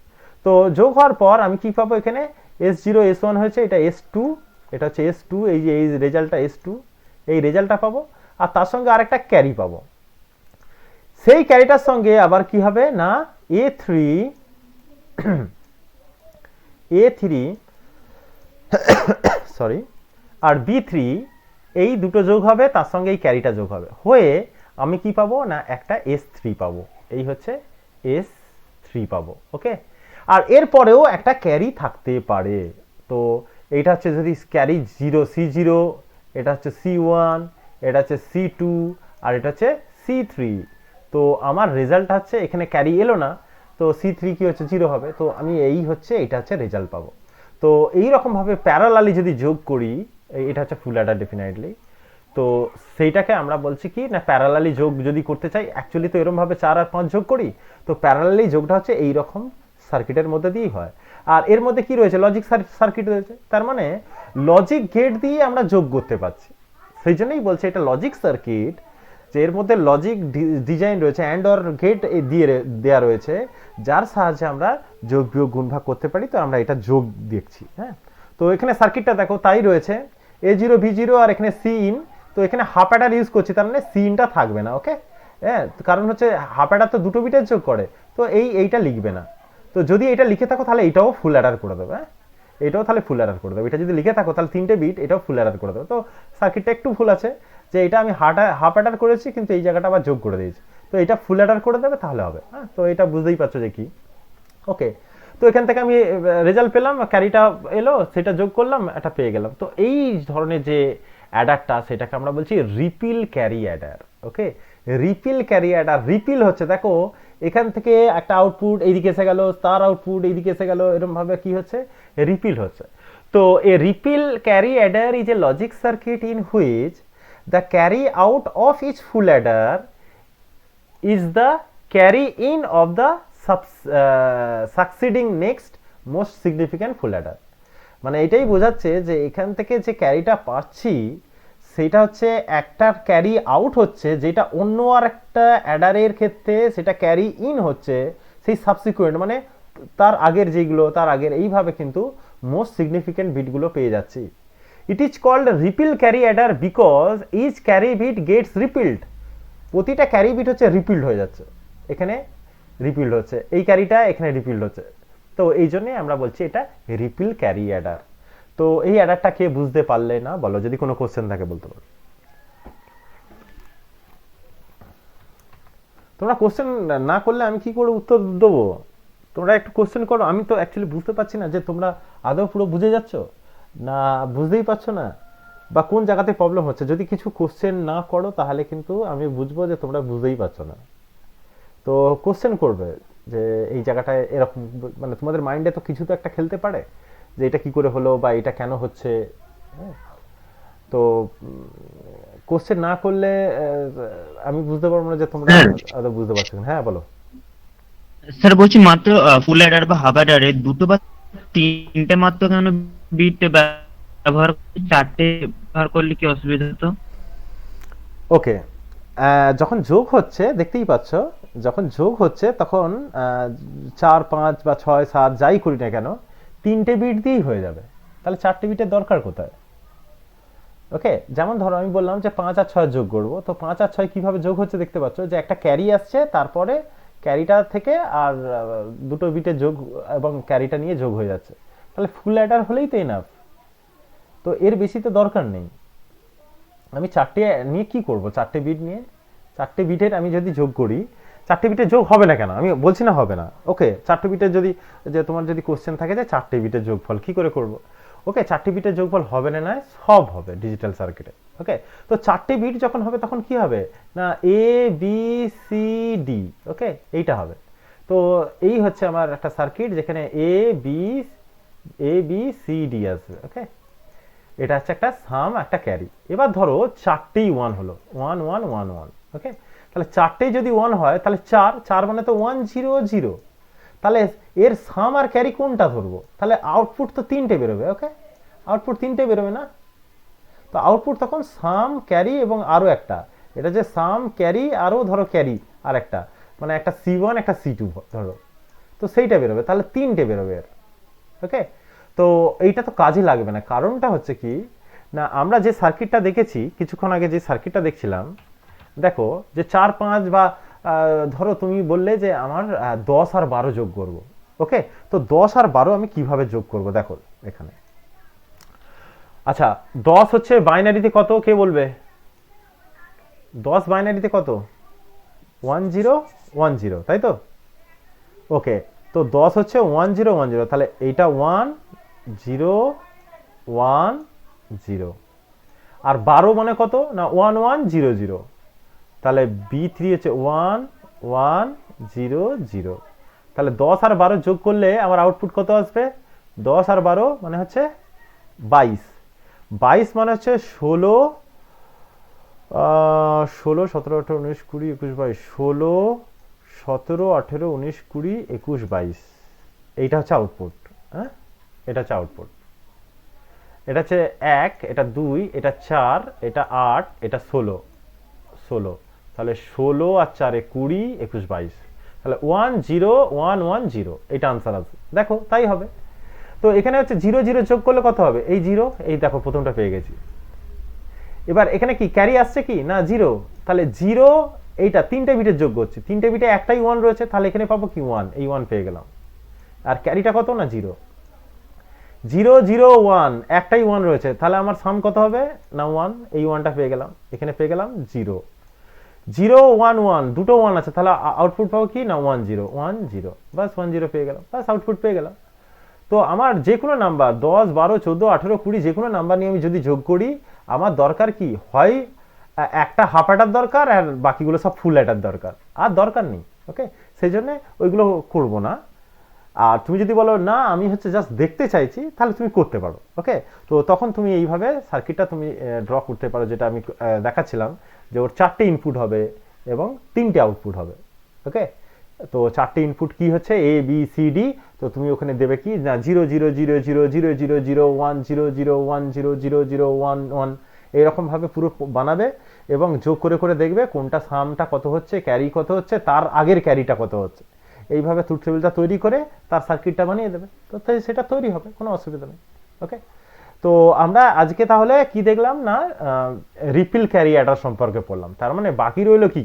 তো যোগ হওয়ার পর আমি কি পাবো, এখানে s0 s1 হয়েছে, এটা s2, এটা হচ্ছে s2, এই যে এই রেজাল্টটা s2, এই রেজাল্টটা পাবো, আর তার সঙ্গে আরেকটা ক্যারি পাবো। সেই ক্যারিটার সঙ্গে আবার কি হবে না a3 সরি আর b3, এই দুটো যোগ হবে, তার সঙ্গে এই ক্যারিটা যোগ হবে, হয়ে আমি কি পাবো না একটা s3 পাবো, এই হচ্ছে s3 পাবো। ওকে, আর এরপরেও একটা ক্যারি থাকতে পারে। তো এইটা হচ্ছে যদি ক্যারি 0 c0, এটা হচ্ছে c1, এটা হচ্ছে c2, আর এটা হচ্ছে c3। তো আমার রেজাল্ট হচ্ছে এখানে ক্যারি এলো না, তো c3 কি হচ্ছে 0 হবে, তো আমি এই হচ্ছে এটা হচ্ছে রেজাল্ট পাবো। তো এই রকম ভাবে প্যারালালি যদি যোগ করি, এটা হচ্ছে ফুল অ্যাডার ডেফিনেটলি। তো সেইটাকে আমরা বলছি কি না প্যারালালি যোগ যদি করতে চাই, অ্যাকচুয়ালি তো এরকম ভাবে 4 আর 5 যোগ করি, তো প্যারালালি যোগটা হচ্ছে এই রকম সার্কিটের মধ্যে দিয়েই হয়। আর এর মধ্যে কি রয়েছে, লজিক সার্কিট রয়েছে, তার মানে লজিক গেট দিয়ে আমরা যোগ করতে পারছি। সেই জন্যই বলছে এটা লজিক সার্কিট, যে এর মধ্যে লজিক ডিজাইন রয়েছে, অ্যান্ড অর গেট দিয়ে দেওয়া রয়েছে, যার সাহায্যে আমরা যোগ বিয়োগ গুণ ভাগ করতে পারি। তো আমরা এটা যোগ দেখছি। হ্যাঁ, তো এখানে সার্কিটটা দেখো তাই রয়েছে, a0 b0 আর এখানে c ইন। তো এখানে হাফ অ্যাডার ইউজ করছি, তার মানে c ইনটা থাকবে না। ওকে, হ্যাঁ, কারণ হচ্ছে হাফ অ্যাডার তো দুটো বিটের যোগ করে, তো এইটা লিখবে না। তো যদি এটা লিখে থাকো তাহলে এটাও ফুল অ্যাডার করে দেবে। হ্যাঁ, এটাও তাহলে ফুল অ্যাডার করে দেবে। এটা যদি লিখে থাকো তাহলে 3টে বিট, এটাও ফুল অ্যাডার করে দেবে। তো সার্কিটটা একটু ভুল আছে, যে এটা আমি হাফ অ্যাডার করেছি কিন্তু এই জায়গাটা আবার যোগ করে দিয়েছি, তো এটা ফুল অ্যাডার করে দেবে তাহলে হবে। হ্যাঁ, তো এটা বুঝতেই পারছো যে কি। ওকে, তো এখান থেকে আমি রেজাল্ট পেলাম, ক্যারিটা এলো, সেটা যোগ করলাম, এটা পেয়ে গেলাম। তো এই ধরনের যে অ্যাডারটা, সেটাকে আমরা বলছি রিপিল ক্যারি অ্যাডার। ওকে, রিপিল ক্যারি অ্যাডার, রিপিল হচ্ছে দেখো এখান থেকে একটা আউটপুট এইদিকে এসে গেল, তার আউটপুট এইদিকে এসে গেল, এরকম ভাবে কি হচ্ছে রিপিল হচ্ছে। তো a ripple carry adder is a logic circuit in which the carry out of each full adder is the carry in of the succeeding next most significant full adder। মানে এটাই বোঝাচ্ছে যে এখান থেকে যে ক্যারিটা পাচ্ছি সেটা হচ্ছে একটা ক্যারি আউট হচ্ছে, যেটা অন্য আর একটা অ্যাডারের ক্ষেত্রে সেটা ক্যারি ইন হচ্ছে, সেই সাবসিকুয়েন্ট মানে তার আগের যেগুলো, তার আগের, এইভাবে কিন্তু মোস্ট সিগনিফিক্যান্ট বিটগুলো পেয়ে যাচ্ছি। It is called repeal carry adder because each carry bit gets repealed। প্রতিটা ক্যারি বিট হচ্ছে রিপিল্ড হয়ে যাচ্ছে, এখানে রিপিল্ড হচ্ছে, এই ক্যারিটা এখানে রিপিল্ড হচ্ছে। তো এই জন্যে আমরা বলছি এটা রিপিল ক্যারি অ্যাডার। তো এই অ্যাডারটা কে বুঝতে পারলে না বলো, যদি কোনো কোশ্চেন থাকে বলতে পারো। তোমরা কোশ্চেন না করলে আমি কি করে উত্তর দেবো? তোমরা একটু কোশ্চেন করো, আমি তো অ্যাকচুয়ালি বুঝতে পারছি না যে তোমরা আদৌ পুরো বুঝে যাচ্ছ না বুঝতেই পারছো না, বা কোন জায়গাতে প্রবলেম হচ্ছে। যদি কিছু কোশ্চেন না করো তাহলে কিন্তু আমি বুঝবো যে তোমরা বুঝতেই পারছো না। তো কোশ্চেন করবে যে এই জায়গাটায় এরকম, মানে তোমাদের মাইন্ডে তো কিছু তো একটা খেলতে পারে যে এটা কি করে হলো বা এটা কেন হচ্ছে। তো কোশ্চেন না করলে আমি বুঝতে পারবো না যে তোমরা আদৌ বুঝতে পারছো না। হ্যাঁ বলো। স্যার বলছি মাত্র ফুল অ্যাডার বা হাফ অ্যাডারে দুটো বা তিনটে মাত্র কেন বিট ব্যবহার করছি, চারটে ব্যবহার করলে কি অসুবিধা হতো? ওকে, যখন যোগ হচ্ছে দেখতেই পাচ্ছ, যখন যোগ হচ্ছে তখন 4 5 বা 6 7 যাই করি না কেন 3টে বিট দিয়েই হয়ে যাবে, তাহলে 4টে বিটের দরকার কোথায়? ওকে, যেমন ধরো আমি বললাম যে 5 আর 6 যোগ করব, তো 5 আর 6 কিভাবে যোগ হচ্ছে দেখতে পাচ্ছ, যে একটা ক্যারি আসছে, তারপরে ক্যারিটা থেকে আর দুটো বিটে যোগ এবং ক্যারিটা নিয়ে যোগ হয়ে যাচ্ছে, তাহলে ফুল অ্যাডার হলেই তো এনাফ। তো এর বেশি তো দরকার নেই। আমি 4টে নিয়ে কি করব, 4টে বিট নিয়ে 4টে বিটের আমি যদি যোগ করি, 4টে বিটের যোগ হবে না কেন, আমি বলছি না হবে না। ওকে, 4টে বিটের যদি, যে তোমার যদি কোশ্চেন থাকে যে 4টে বিটের যোগফল কি করে করব, ওকে 4টে বিটের যোগফল হবে না, নয় সব হবে ডিজিটাল সার্কিটে। ওকে, তো 4টে বিট যখন হবে তখন কি হবে না এ বি সি ডি, ওকে এইটা হবে। তো এই হচ্ছে আমার একটা সার্কিট যেখানে এ বি সি ডি আসবে। ওকে, এটা হচ্ছে একটা সাম, একটা ক্যারি। এবার ধরো 4টেই 1 হলো, 1 1 1 1। ওকে, তাহলে চারটেই যদি 1 হয় তাহলে 4 মানে তো 1 0 0, তাহলে এর সাম আর ক্যারি কোনটা ধরবো? তাহলে আউটপুট তো তিনটে বেরোবে। ওকে, আউটপুট তিনটে বেরোবে না? তো আউটপুট তখন সাম ক্যারি এবং আরও একটা, এটা যে সাম ক্যারি আরও ধরো ক্যারি আর একটা, মানে একটা C1 একটা C2 ধরো, তো সেইটা বেরোবে, তাহলে তিনটে বেরোবে এর। ওকে, তো এইটা তো কাজে লাগবে না। কারণটা হচ্ছে কি না, আমরা যে সার্কিটটা দেখেছি কিছুক্ষণ আগে, যে সার্কিটটা দেখছিলাম, দেখো যে 4 5 বা ধরো তুমি বললে যে আমার 10 আর 12 যোগ করব। ওকে, তো 10 আর 12 আমি কিভাবে যোগ করব? দেখো এখানে, আচ্ছা 10 হচ্ছে বাইনারিতে কত, কে বলবে? 10 বাইনারিতে কত? 1 0 1 0, তাই তো? ওকে, তো 10 হচ্ছে 1 0 1 0, তাহলে এইটা 1 0 1 0, আর 12 মানে কত না 1 1 0 0, তাহলে B3 হচ্ছে 1 1 0 0, তাহলে 10 আর 12 যোগ করলে আমার আউটপুট কত আসবে? 10 আর 12 মানে হচ্ছে 22, 22 মানে হচ্ছে 16 16 17 18 19 20 21 22, 16 17 18 19 20 21 22, এইটা হচ্ছে আউটপুট। হ্যাঁ, এটা হচ্ছে আউটপুট। এটা হচ্ছে 1, এটা 2, এটা 4, এটা 8, এটা 16 16, তাহলে 16 আর 4 20 21 22, তাহলে 1 0 1 1 0, এটা আনসার আছে। দেখো তাই হবে। তো এখানে হচ্ছে 0 0 যোগ করলে কত হবে? এই 0, এই দেখো প্রথমটা পেয়ে গেছি। এবার এখানে কি ক্যারি আসছে কি না 0, তাহলে 0, এইটা তিনটে বিটের যোগ করছি, তিনটে বিটে একটাই 1 রয়েছে, তাহলে এখানে পাবো কি 1, এই 1 পেয়ে গেলাম। আর ক্যারিটা কত না 0 0 0 1, একটাই 1 রয়েছে, তাহলে আমার সাম কত হবে না 1, এই 1টা পেয়ে গেলাম, এখানে পেয়ে গেলাম 0 0 1 1, দুটো 1 আছে, তাহলে আউটপুট পাবো কি না 1 0 1 0, বাস 1 0 পেয়ে গেলাম, বাস আউটপুট পেয়ে গেলাম। তো আমার যে কোনো নাম্বার 10 12 14 18 20 যে কোনো নাম্বার নিয়ে আমি যদি যোগ করি, আমার দরকার কি হয় একটা হাফ অ্যাডার দরকার, আর বাকিগুলো সব ফুল অ্যাডার দরকার, আর দরকার নেই। ওকে, সেই জন্য ওইগুলো করব না। আর তুমি যদি বলো না আমি হচ্ছে জাস্ট দেখতে চাইছি, তাহলে তুমি করতে পারো। ওকে, তো তখন তুমি এইভাবে সার্কিটটা তুমি ড্র করতে পারো, যেটা আমি দেখাচ্ছিলাম, যে ওর 4টে ইনপুট হবে এবং 3টে আউটপুট হবে। ওকে, তো 4টে ইনপুট কি হচ্ছে A B C D, তো তুমি ওখানে দেবে কি না 0 0 0 0 0 0 0 1 0 0 1 0 0 0 1 1, এইরকম ভাবে পুরো বানাবে এবং যোগ করে করে দেখবে কোনটা সামটা কত হচ্ছে, ক্যারি কত হচ্ছে, তার আগের ক্যারিটা কত হচ্ছে, এইভাবে ট্রুথ টেবিলটা তৈরি করে তার সার্কিটটা বানিয়ে দেবে, তো সেটা তৈরি হবে, কোনো অসুবিধা নেই। ওকে, তো আমরা আজকে তাহলে কি দেখলাম না রিপিল ক্যারি অ্যাডার সম্পর্কে পড়লাম। তার মানে বাকি রইলো কি